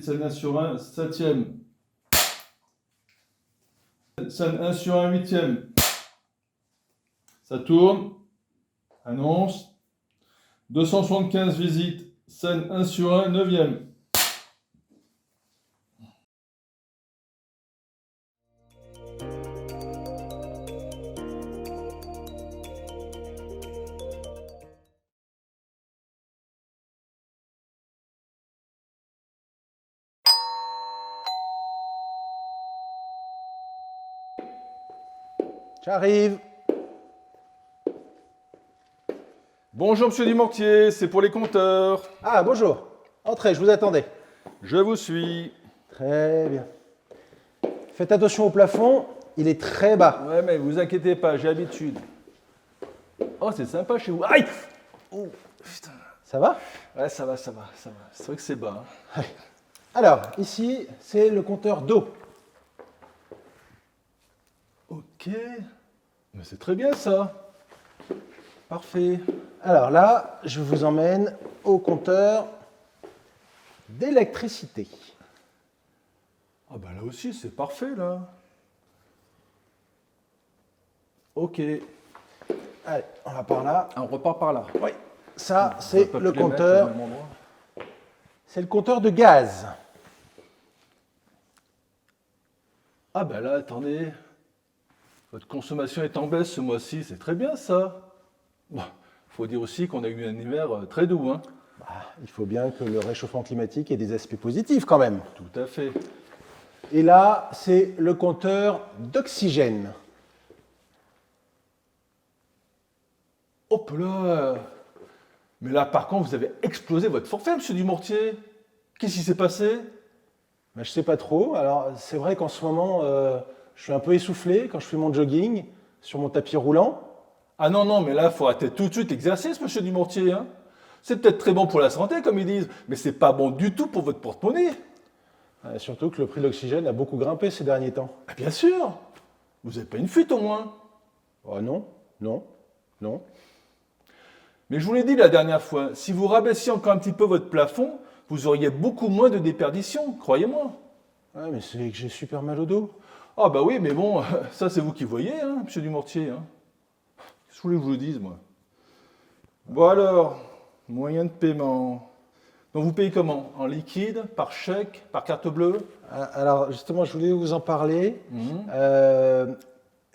Scène 1 sur 1, 7e. Scène 1 sur 1, 8e. Ça tourne. Annonce. 275 visites, scène 1 sur 1, 9e. J'arrive. Bonjour Monsieur Dumortier, c'est pour les compteurs. Ah, bonjour. Entrez, je vous attendais. Je vous suis. Très bien. Faites attention au plafond, il est très bas. Ouais, mais vous inquiétez pas, j'ai l'habitude. Oh, c'est sympa chez vous. Aïe! Oh, putain. Ça va? Ouais, ça va. C'est vrai que c'est bas. Hein. Alors, ici, c'est le compteur d'eau. Ok. Mais c'est très bien ça. Parfait. Alors là, je vous emmène au compteur d'électricité. Ah bah là aussi, c'est parfait là. Ok. Allez, on va par là. On repart par là. Oui, ça, On c'est va pas le tous les mettre compteur. au même endroit. C'est le compteur de gaz. Ah bah là, attendez. Votre consommation est en baisse ce mois-ci, c'est très bien ça. Bon, faut dire aussi qu'on a eu un hiver très doux, hein. Il faut bien que le réchauffement climatique ait des aspects positifs quand même. Tout à fait. Et là, c'est le compteur d'oxygène. Hop là. Mais là, par contre, vous avez explosé votre forfait, Monsieur Dumortier. Qu'est-ce qui s'est passé? Ben, je sais pas trop. Alors, c'est vrai qu'en ce moment, je suis un peu essoufflé quand je fais mon jogging sur mon tapis roulant. Ah non, mais là, il faut arrêter tout de suite l'exercice, Monsieur Dumortier. Hein. C'est peut-être très bon pour la santé, comme ils disent, mais c'est pas bon du tout pour votre porte-monnaie. Surtout que le prix de l'oxygène a beaucoup grimpé ces derniers temps. Ah, bien sûr. Vous n'avez pas une fuite au moins. Oh non. Mais je vous l'ai dit la dernière fois, si vous rabaissiez encore un petit peu votre plafond, vous auriez beaucoup moins de déperdition, croyez-moi. Ouais, mais c'est que j'ai super mal au dos. Ah bah oui, mais bon, ça c'est vous qui voyez, hein, Monsieur Dumortier. Hein. Qu'est-ce que vous voulez que je vous dise, moi? Bon alors, moyen de paiement. Donc vous payez comment? En liquide, par chèque, par carte bleue? Alors justement, je voulais vous en parler.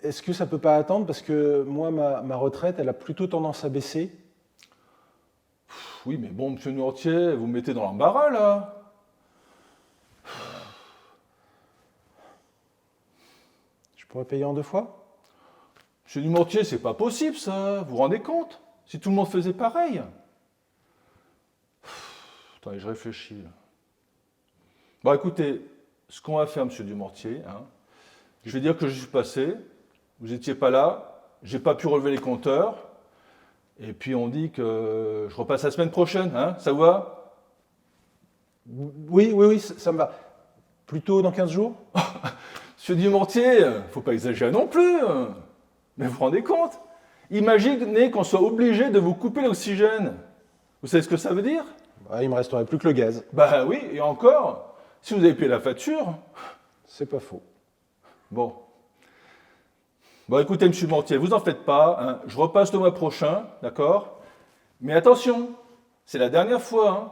Est-ce que ça peut pas attendre? Parce que moi, ma retraite, elle a plutôt tendance à baisser. Oui, mais bon, Monsieur Dumortier, vous me mettez dans l'embarras, là. Je pourrais payer en 2 fois? Monsieur Dumortier, c'est pas possible, ça. Vous vous rendez compte? Si tout le monde faisait pareil. Attendez, je réfléchis. Là. Bon, écoutez, ce qu'on va faire, Monsieur Dumortier, hein, je vais dire que je suis passé, vous n'étiez pas là, j'ai pas pu relever les compteurs, et puis on dit que je repasse la semaine prochaine, hein, ça vous va? Oui, ça me va. Plutôt dans 15 jours? Monsieur Dumortier, faut pas exagérer non plus. Mais vous vous rendez compte? Imaginez qu'on soit obligé de vous couper l'oxygène. Vous savez ce que ça veut dire? Il me resterait plus que le gaz. Bah oui, et encore, si vous avez payé la facture. C'est pas faux. Bon. Bon, écoutez, Monsieur Dumortier, vous en faites pas. Hein, je repasse le mois prochain, d'accord? Mais attention, c'est la dernière fois. Hein.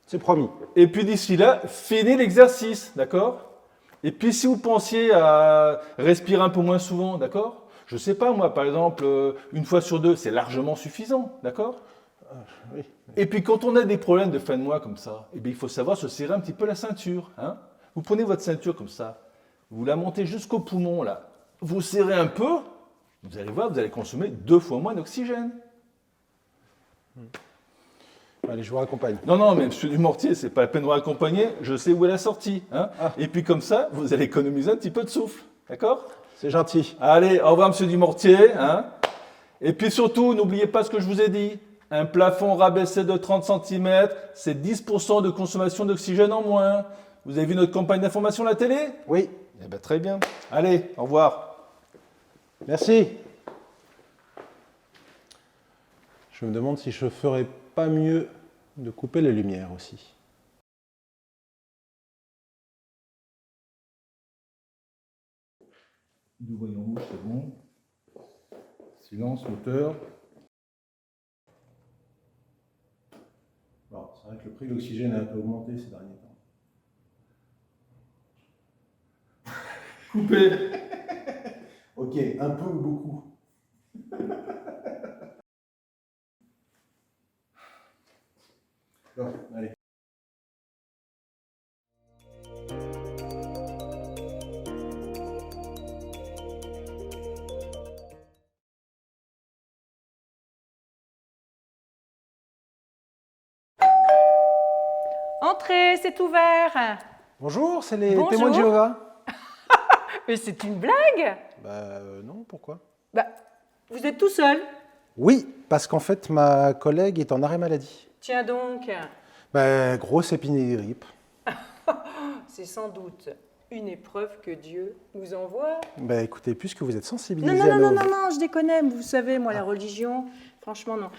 C'est promis. Et puis d'ici là, finis l'exercice, d'accord? Et puis si vous pensiez à respirer un peu moins souvent, d'accord? Je sais pas, moi, par exemple, une fois sur deux, c'est largement suffisant, d'accord? Oui. Et puis quand on a des problèmes de fin de mois comme ça, eh bien, il faut savoir se serrer un petit peu la ceinture. Hein. Vous prenez votre ceinture comme ça, vous la montez jusqu'au poumon, là. Vous serrez un peu, vous allez voir, vous allez consommer 2 fois moins d'oxygène. Allez, je vous raccompagne. Non, non, mais monsieur Dumortier, c'est pas la peine de vous accompagner, je sais où est la sortie. Hein. Et puis comme ça, vous allez économiser un petit peu de souffle, d'accord? C'est gentil. Allez, au revoir monsieur Dumortier. Hein. Et puis surtout, n'oubliez pas ce que je vous ai dit. Un plafond rabaissé de 30 cm, c'est 10% de consommation d'oxygène en moins. Vous avez vu notre campagne d'information à la télé? Oui. Eh bien, très bien. Allez, au revoir. Merci. Je me demande si je ferais pas mieux de couper les lumières aussi. Nous voyons rouge, c'est bon. Silence, moteur. Bon, c'est vrai que le prix de l'oxygène a un peu augmenté ces derniers temps. Coupé. Ok, un peu ou beaucoup? Bon, allez. Entrez, c'est ouvert. Bonjour, c'est les Bonjour. témoins de Jéhovah. Mais c'est une blague. Non, pourquoi? Bah, vous êtes tout seul. Oui, parce qu'en fait, ma collègue est en arrêt maladie. Tiens donc. Grosse épidémie. C'est sans doute une épreuve que Dieu nous envoie. Écoutez, puisque vous êtes Non, sensibilisé non, à non, nos... non, non, non, je déconne. Vous savez, moi, la religion, franchement, non.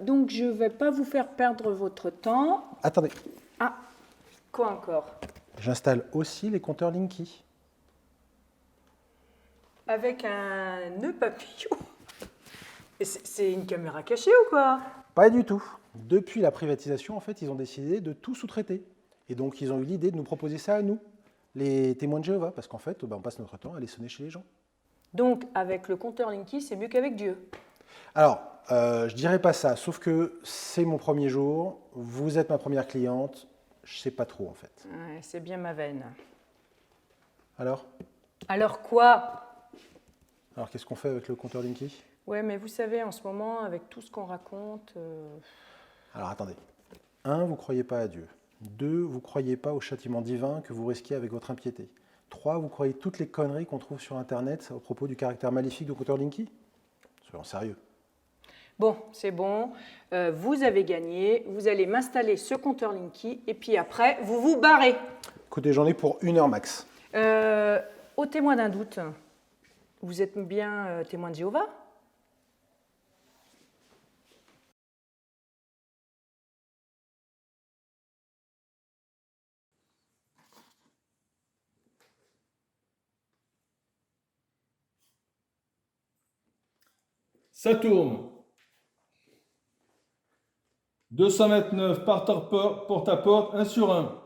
Donc, je vais pas vous faire perdre votre temps. Attendez, Ah, quoi encore? j'installe aussi les compteurs Linky. Avec un nœud papillon. Et c'est une caméra cachée ou quoi? Pas du tout. Depuis la privatisation, en fait, ils ont décidé de tout sous-traiter. Et donc, ils ont eu l'idée de nous proposer ça à nous, les témoins de Jéhovah, parce qu'en fait, on passe notre temps à aller sonner chez les gens. Donc, avec le compteur Linky, c'est mieux qu'avec Dieu. Alors, je dirais pas ça, sauf que c'est mon premier jour, vous êtes ma première cliente, je sais pas trop en fait. Ouais, c'est bien ma veine. Alors, Alors quoi? qu'est-ce qu'on fait avec le compteur Linky? Ouais, mais vous savez, en ce moment, avec tout ce qu'on raconte... Alors, attendez. 1, vous croyez pas à Dieu. 2, vous croyez pas au châtiment divin que vous risquez avec votre impiété. 3, vous croyez toutes les conneries qu'on trouve sur Internet à propos du caractère maléfique du compteur Linky? Soyons sérieux. Bon, c'est bon, vous avez gagné, vous allez m'installer ce compteur Linky, et puis après, vous vous barrez. Écoutez, j'en ai pour 1 heure max. Au témoin d'un doute, vous êtes bien témoin de Jéhovah? Ça tourne. 229 porte à porte, 1 sur 1.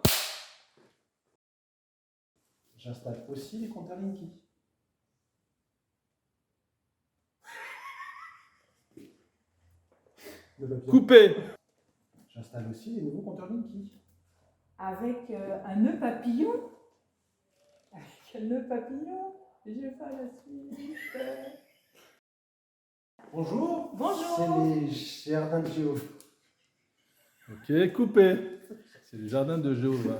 J'installe aussi les compteurs Linky. Coupé. J'installe aussi les nouveaux compteurs Linky. Avec un nœud papillon? Avec un nœud papillon? J'ai pas la suite. Bonjour. Bonjour. C'est les jardins de Jéhovah. Ok, coupé. C'est le jardin de Jéhovah.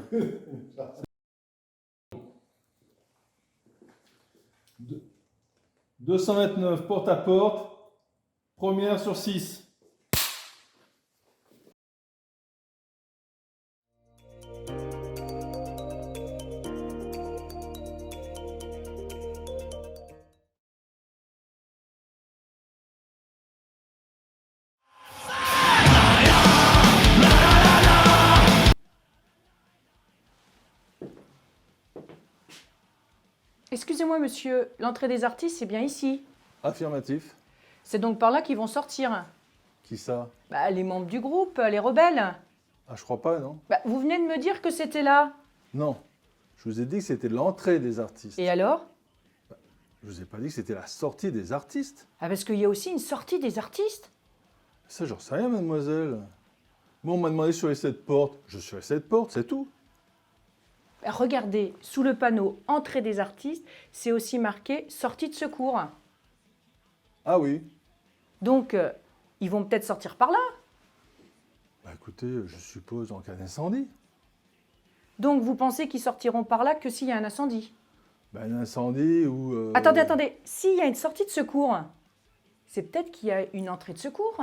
229 porte à porte, première sur 6. Excusez-moi, monsieur, l'entrée des artistes, c'est bien ici. Affirmatif. C'est donc par là qu'ils vont sortir. Qui ça? Bah, les membres du groupe, les rebelles. Ah, je crois pas, non? Bah, vous venez de me dire que c'était là. Non. Je vous ai dit que c'était l'entrée des artistes. Et alors? Je vous ai pas dit que c'était la sortie des artistes. Ah, parce qu'il y a aussi une sortie des artistes. Ça, j'en sais rien, mademoiselle. Bon, on m'a demandé sur les 7 portes. Je suis à 7 portes, c'est tout. Regardez, sous le panneau entrée des artistes, c'est aussi marqué sortie de secours. Ah oui. Donc, ils vont peut-être sortir par là. Bah écoutez, je suppose en cas d'incendie. Donc, vous pensez qu'ils sortiront par là que s'il y a un incendie? Bah, un incendie ou... Attendez. S'il y a une sortie de secours, c'est peut-être qu'il y a une entrée de secours.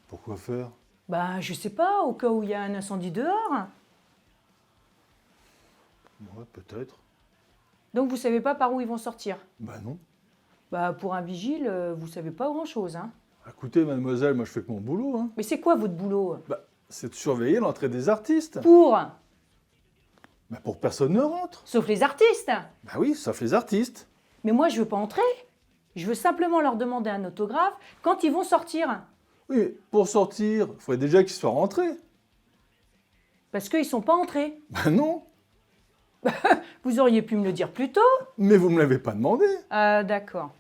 Pourquoi faire? Bah, je sais pas, au cas où il y a un incendie dehors. Ouais, peut-être. Donc, vous savez pas par où ils vont sortir? Bah non. Bah, pour un vigile, vous savez pas grand-chose, hein. Écoutez, mademoiselle, moi je fais que mon boulot. Hein. Mais c'est quoi votre boulot? Bah, c'est de surveiller l'entrée des artistes. Pour? Bah, pour que personne ne rentre. Sauf les artistes. Bah oui, sauf les artistes. Mais moi, je veux pas entrer. Je veux simplement leur demander un autographe quand ils vont sortir. Oui, mais pour sortir, il faudrait déjà qu'ils soient rentrés. Parce qu'ils sont pas entrés. Bah non. Vous auriez pu me le dire plus tôt. Mais vous ne me l'avez pas demandé. Ah, d'accord.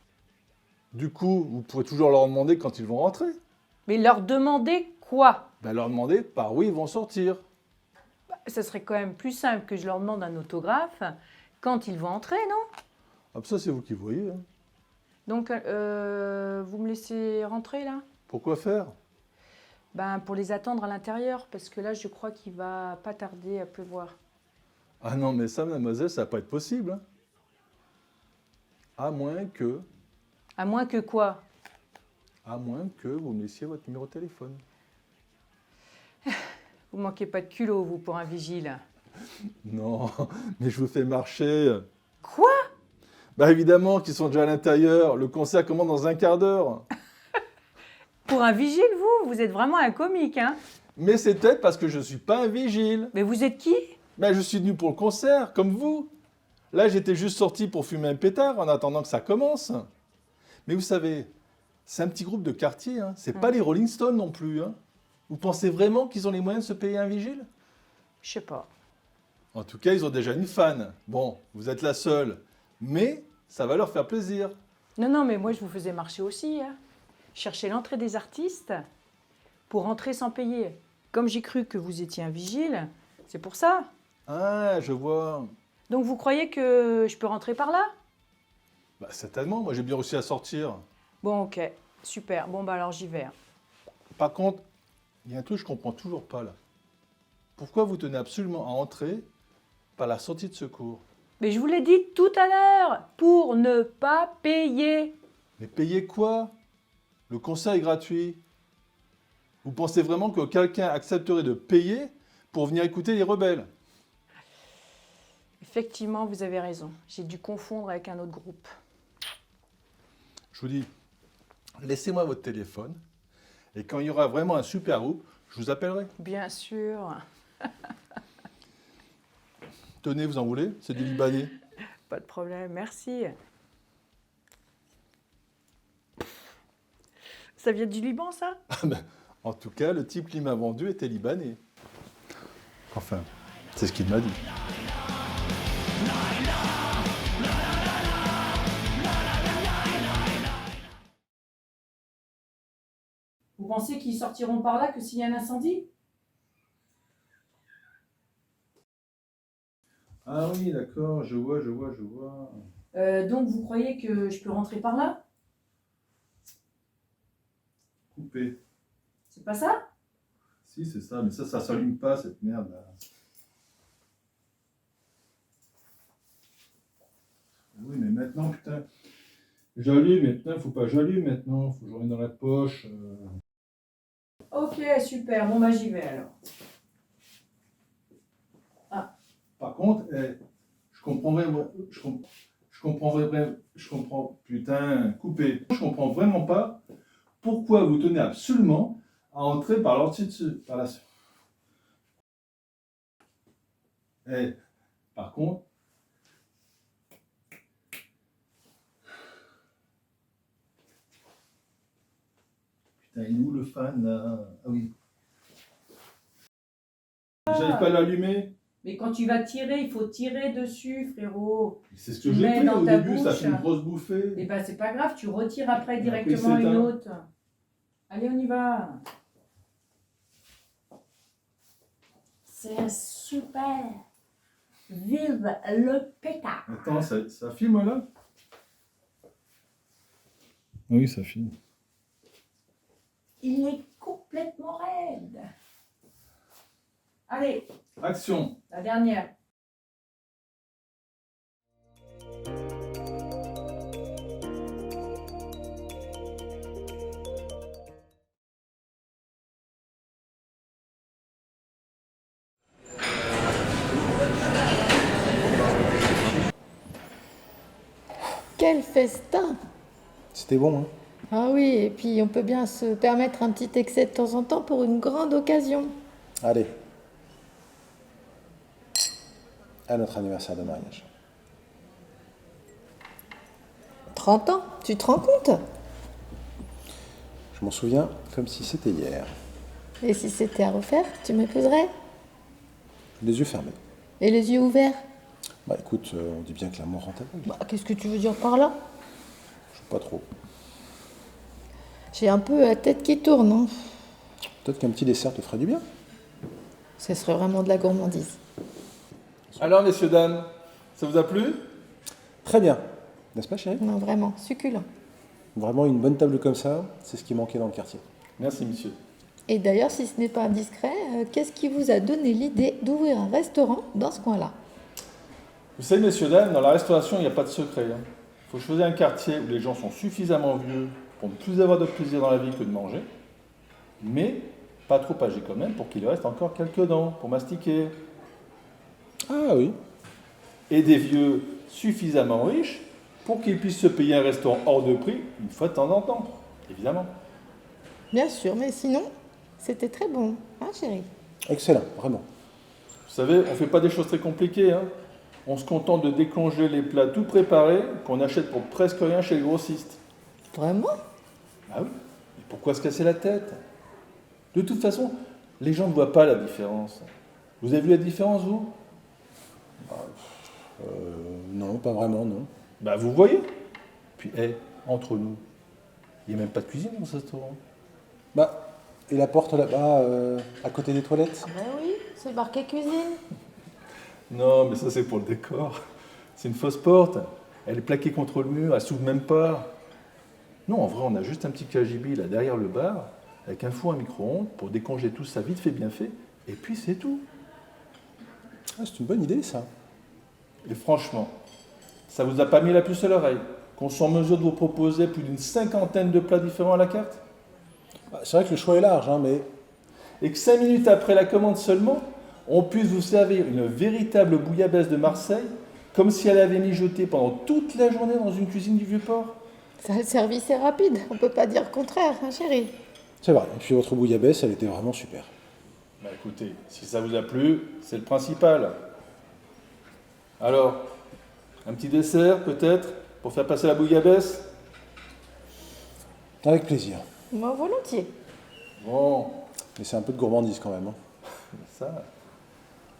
Du coup, vous pourrez toujours leur demander quand ils vont rentrer. Mais leur demander quoi? Bah, leur demander par où ils vont sortir. Ça serait quand même plus simple que je leur demande un autographe quand ils vont entrer, non? Ah, ça, c'est vous qui voyez. Hein. Donc, vous me laissez rentrer, là? Pourquoi faire? Ben, pour les attendre à l'intérieur, parce que là, je crois qu'il va pas tarder à pleuvoir. Ah non, mais ça, mademoiselle, ça va pas être possible. Hein. À moins que... À moins que quoi? À moins que vous me laissiez votre numéro de téléphone. Vous manquez pas de culot, vous, pour un vigile. Non, mais je vous fais marcher. Quoi? Bah évidemment qu'ils sont déjà à l'intérieur. Le concert commence dans un quart d'heure. Pour un vigile, vous êtes vraiment un comique, hein? Mais c'est peut-être parce que je suis pas un vigile. Mais vous êtes qui? Ben, je suis venu pour le concert, comme vous. Là, j'étais juste sorti pour fumer un pétard en attendant que ça commence. Mais vous savez, c'est un petit groupe de quartier, hein. C'est pas les Rolling Stones non plus. Hein. Vous pensez vraiment qu'ils ont les moyens de se payer un vigile? Je sais pas. En tout cas, ils ont déjà une fan. Bon, vous êtes la seule. Mais ça va leur faire plaisir. Non, mais moi, je vous faisais marcher aussi, hein. Chercher l'entrée des artistes pour entrer sans payer. Comme j'ai cru que vous étiez un vigile, c'est pour ça. Ah, je vois. Donc, vous croyez que je peux rentrer par là? Bah, certainement, moi j'ai bien réussi à sortir. Bon, ok, super. Bon, bah alors j'y vais. Hein. Par contre, il y a un truc que je comprends toujours pas là. Pourquoi vous tenez absolument à entrer par la sortie de secours? Mais je vous l'ai dit tout à l'heure, pour ne pas payer. Mais payer quoi? Le concert est gratuit. Vous pensez vraiment que quelqu'un accepterait de payer pour venir écouter les rebelles? Effectivement, vous avez raison. J'ai dû confondre avec un autre groupe. Je vous dis, laissez-moi votre téléphone. Et quand il y aura vraiment un super groupe, je vous appellerai. Bien sûr. Tenez, vous en voulez? C'est du Libanais. Pas de problème, merci. Ça vient du Liban, ça? Ah ben, en tout cas, le type qui m'a vendu était libanais. Enfin, c'est ce qu'il m'a dit. Vous pensez qu'ils sortiront par là que s'il y a un incendie? Ah oui, d'accord, je vois. Donc vous croyez que je peux rentrer par là? Coupé. C'est pas ça? Si, c'est ça, mais ça s'allume pas, cette merde là. Oui, mais maintenant, putain. J'allume, mais putain, faut pas que j'allume maintenant, faut que je remette dans la poche. Ok, super. Bon, bah j'y vais alors. Par contre, je comprends vraiment. Putain, coupé. Je comprends vraiment pas pourquoi vous tenez absolument à entrer par l'ortie dessus. Par la... par contre. Putain, il est où le fan là? Ah oui. J'arrive pas à l'allumer. Mais quand tu vas tirer, il faut tirer dessus, frérot. C'est ce Tu que j'ai mets fait dans au ta début, ça bouche. fait une grosse bouffée. Et ben c'est pas grave, tu retires après Après, directement c'est une un- autre. Allez, on y va. C'est super. Vive le pétard. Attends, ça filme là? Oui, ça filme. Il est complètement raide. Allez, Action. la dernière. Quel festin! C'était bon, hein? Ah oui, et puis on peut bien se permettre un petit excès de temps en temps pour une grande occasion. Allez. À notre anniversaire de mariage. 30 ans, tu te rends compte? Je m'en souviens comme si c'était hier. Et si c'était à refaire, tu m'épouserais? Les yeux fermés. Et les yeux ouverts? Bah écoute, on dit bien que l'amour rend aveugle. Bah, qu'est-ce que tu veux dire par là? Je sais pas trop. J'ai un peu la tête qui tourne, hein. Peut-être qu'un petit dessert te ferait du bien. Ce serait vraiment de la gourmandise. Alors, messieurs, dames, ça vous a plu? Très bien. N'est-ce pas, chérie? Non, vraiment, succulent. Vraiment, une bonne table comme ça, c'est ce qui manquait dans le quartier. Merci, monsieur. Et d'ailleurs, si ce n'est pas indiscret, qu'est-ce qui vous a donné l'idée d'ouvrir un restaurant dans ce coin-là? Vous savez, messieurs, dames, dans la restauration, il n'y a pas de secret. Il faut choisir un quartier où les gens sont suffisamment vieux pour ne plus avoir de plaisir dans la vie que de manger, mais pas trop âgés quand même pour qu'il reste encore quelques dents pour mastiquer. Ah oui. Et des vieux suffisamment riches pour qu'ils puissent se payer un restaurant hors de prix une fois de temps en temps, évidemment. Bien sûr, mais sinon, c'était très bon, hein chérie? Excellent, vraiment. Vous savez, on ne fait pas des choses très compliquées. On se contente de décongeler les plats tout préparés qu'on achète pour presque rien chez le grossiste. Vraiment? Ah oui. Et pourquoi se casser la tête? De toute façon, les gens ne voient pas la différence. Vous avez vu la différence, vous? Non, pas vraiment, non. Bah, vous voyez. Puis, entre nous, il n'y a même pas de cuisine dans ce restaurant. Bah, et la porte là-bas, à côté des toilettes? Ben oui, c'est marqué cuisine. Non, mais ça, c'est pour le décor. C'est une fausse porte. Elle est plaquée contre le mur, elle s'ouvre même pas. Non, en vrai, on a juste un petit cagibi là derrière le bar, avec un four à micro-ondes pour décongeler tout ça vite fait, bien fait. Et puis, c'est tout. Ah, c'est une bonne idée, ça. Et franchement, ça vous a pas mis la puce à l'oreille qu'on soit en mesure de vous proposer plus d'une 50aine de plats différents à la carte? Bah, c'est vrai que le choix est large, hein, mais... Et que 5 minutes après la commande seulement, on puisse vous servir une véritable bouillabaisse de Marseille, comme si elle avait mijoté pendant toute la journée dans une cuisine du Vieux-Port. Ça, le service est rapide, on peut pas dire le contraire, hein chérie? C'est vrai. Et puis votre bouillabaisse, elle était vraiment super. Bah écoutez, si ça vous a plu, c'est le principal. Alors, un petit dessert peut-être, pour faire passer la bouillabaisse? Avec plaisir. Moi, volontiers. Bon, Mais c'est un peu de gourmandise quand même. Hein. ça...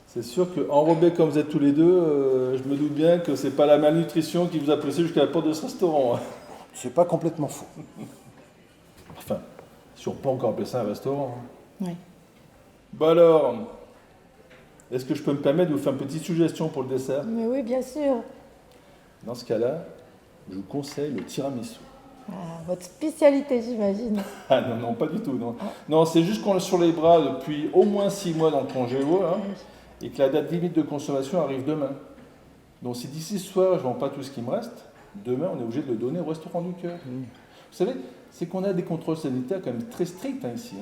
C'est sûr qu'enrobés comme vous êtes tous les deux, je me doute bien que c'est pas la malnutrition qui vous a poussé jusqu'à la porte de ce restaurant. C'est pas complètement faux. Enfin, si on peut encore appeler ça un restaurant. Oui. Bah alors, est-ce que je peux me permettre de vous faire une petite suggestion pour le dessert? Mais oui, bien sûr. Dans ce cas-là, je vous conseille le tiramisu. Ah, votre spécialité, j'imagine. Ah non, non, pas du tout, non. Non, c'est juste qu'on est sur les bras depuis au moins 6 mois dans le congélo, là, et que la date limite de consommation arrive demain. Donc si d'ici ce soir, je ne vends pas tout ce qui me reste, demain, on est obligé de le donner au Restaurant du Cœur. Vous savez, c'est qu'on a des contrôles sanitaires quand même très stricts ici.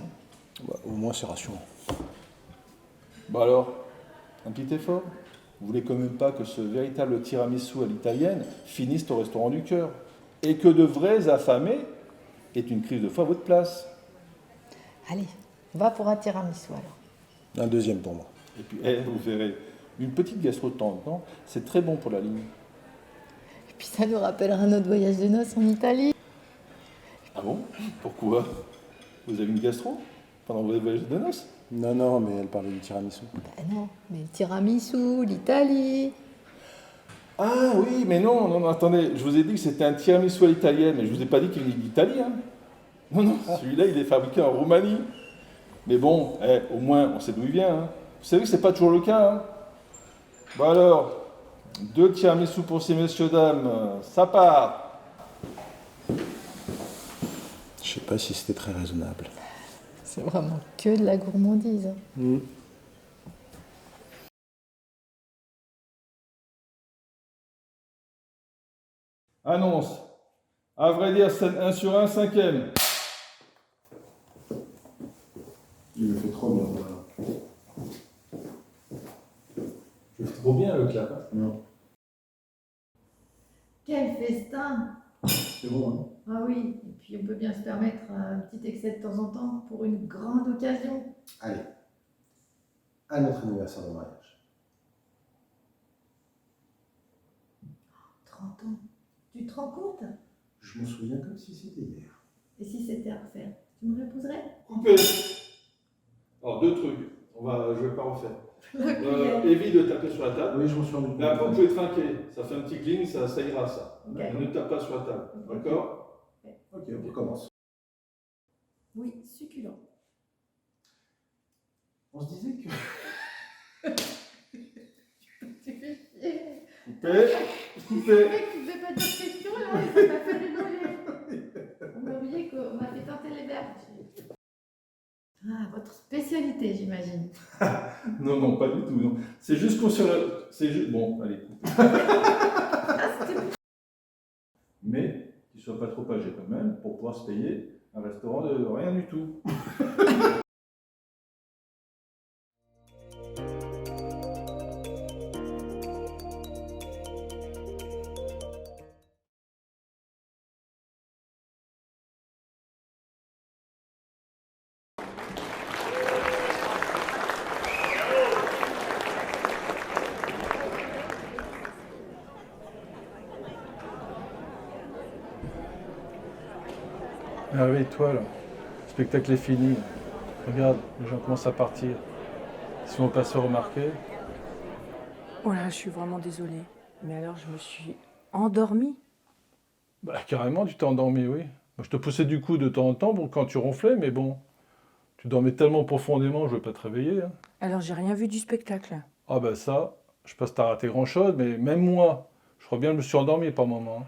Bah, au moins, c'est rassurant. Bah alors, un petit effort? Vous voulez quand même pas que ce véritable tiramisu à l'italienne finisse au Restaurant du Cœur et que de vrais affamés aient une crise de foie à votre place? Allez, va pour un tiramisu alors. Un deuxième pour moi. Et puis, vous verrez, une petite gastro de temps en temps, c'est très bon pour la ligne. Et puis ça nous rappellera notre voyage de noces en Italie. Ah bon? Pourquoi? Vous avez une gastro pendant votre voyage de noces? Non, mais elle parlait du tiramisu. Ah non, mais le tiramisu, l'Italie. Ah oui, mais non, attendez, je vous ai dit que c'était un tiramisu à l'italienne, mais je vous ai pas dit qu'il venait d'Italie. Hein. Non, celui-là, il est fabriqué en Roumanie. Mais bon, au moins, on sait d'où il vient. Hein. Vous savez que c'est pas toujours le cas. Hein. Bon alors, 2 tiramisu pour ces messieurs, dames, ça part. Je sais pas si c'était très raisonnable. C'est vraiment que de la gourmandise. Annonce. À vrai dire, scène 1 sur 1, 5e. Il le fait trop bien, voilà. Je fais trop bien le clap. Non. Quel festin! C'est bon, hein? Ah oui, et puis on peut bien se permettre un petit excès de temps en temps pour une grande occasion. Allez. À notre anniversaire de mariage. 30 ans. Tu te rends compte? Je m'en souviens comme si c'était hier. Et si c'était à refaire, tu me l'épouserais? Coupé. Alors, 2 trucs. Je vais pas refaire. Évite de taper sur la table. Oui, je m'en suis rendu compte. Mais après, vous pouvez trinquer. Ça fait un petit cling, ça ira, ça. Ok. Ne tape pas sur la table. D'accord? Ok, on recommence. Oui, succulent. On se disait que... Tu fais chier. Coupé. Mec, tu devais pas dire question là, et ça m'a fait rigoler. On a oublié qu'on m'a fait tenter les verbes. Ah, votre spécialité, j'imagine. Non, pas du tout. Non. C'est juste qu'on sur le... C'est juste... Bon, allez. Mais qu'il ne soit pas trop âgé quand même pour pouvoir se payer un restaurant de rien du tout. Ah oui, toi là, le spectacle est fini. Regarde, les gens commencent à partir. Si on passe à remarquer. Oh là, je suis vraiment désolée. Mais alors, je me suis endormie. Bah carrément, tu t'es endormi, oui. Moi, je te poussais du coup de temps en temps pour quand tu ronflais, mais bon, tu dormais tellement profondément, je ne vais pas te réveiller. Hein. Alors, j'ai rien vu du spectacle. Ah bah ça, je sais pas si t'as raté grand-chose, mais même moi, je crois bien que je me suis endormi par moment. Hein.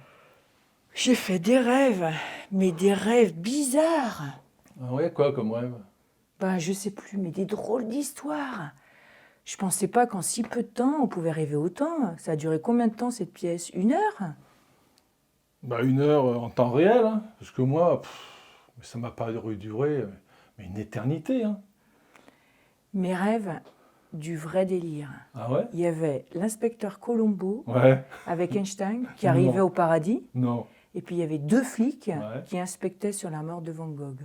J'ai fait des rêves, mais des rêves bizarres. Ah ouais, quoi comme rêve? Ben, je sais plus, mais des drôles d'histoires. Je pensais pas qu'en si peu de temps, on pouvait rêver autant. Ça a duré combien de temps, cette pièce? 1 heure? Bah 1 heure en temps réel, hein, parce que moi, ça m'a pas duré, mais une éternité. Hein. Mes rêves, du vrai délire. Ah ouais? Il y avait l'inspecteur Colombo Ouais, avec Einstein qui Non. arrivait au paradis. non. Et puis il y avait 2 flics Ouais. qui inspectaient sur la mort de Van Gogh.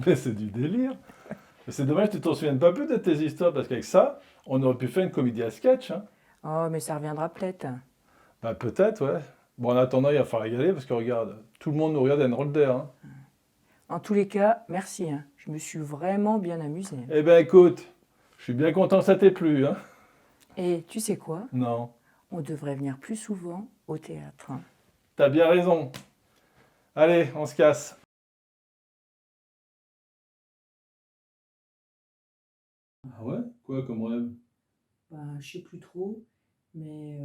Mais c'est du délire. Mais c'est dommage que tu t'en souviennes pas plus de tes histoires, parce qu'avec ça, on aurait pu faire une comédie à sketch. Hein. Oh, mais ça reviendra peut-être. Bah peut-être, ouais. Bon, en attendant, il va falloir y aller, parce que regarde, tout le monde nous regarde à une rôle d'air. Hein. En tous les cas, merci. Hein. Je me suis vraiment bien amusée. Eh ben écoute, je suis bien content que ça t'ait plu. Hein. Et tu sais quoi? Non, On devrait venir plus souvent au théâtre. t'as bien raison. Allez, on se casse. Ah ouais? Quoi comme rêve? Ben, je sais plus trop, mais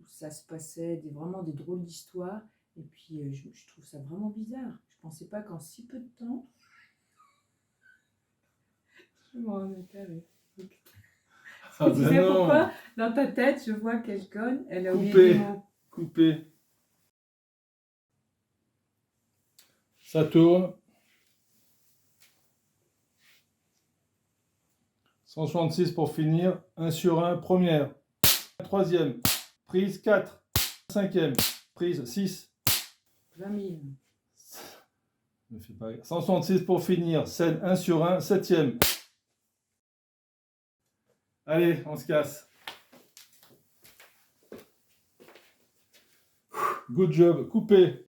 ça se passait vraiment des drôles d'histoires. Et puis, je trouve ça vraiment bizarre. Je pensais pas qu'en si peu de temps... Je m'en remets pas avec. Ah Tu ben sais non. pourquoi? Dans ta tête, je vois quelle conne, elle a oublié Coupé. des mots. Coupé. Ça tourne. 166 pour finir. 1 sur 1, première. 3e. Prise 4. 5e. Prise 6. 20 000. Ne fais pas rire. 166 pour finir. Scène 1 sur 1, 7e. Allez, on se casse. Good job. Coupé.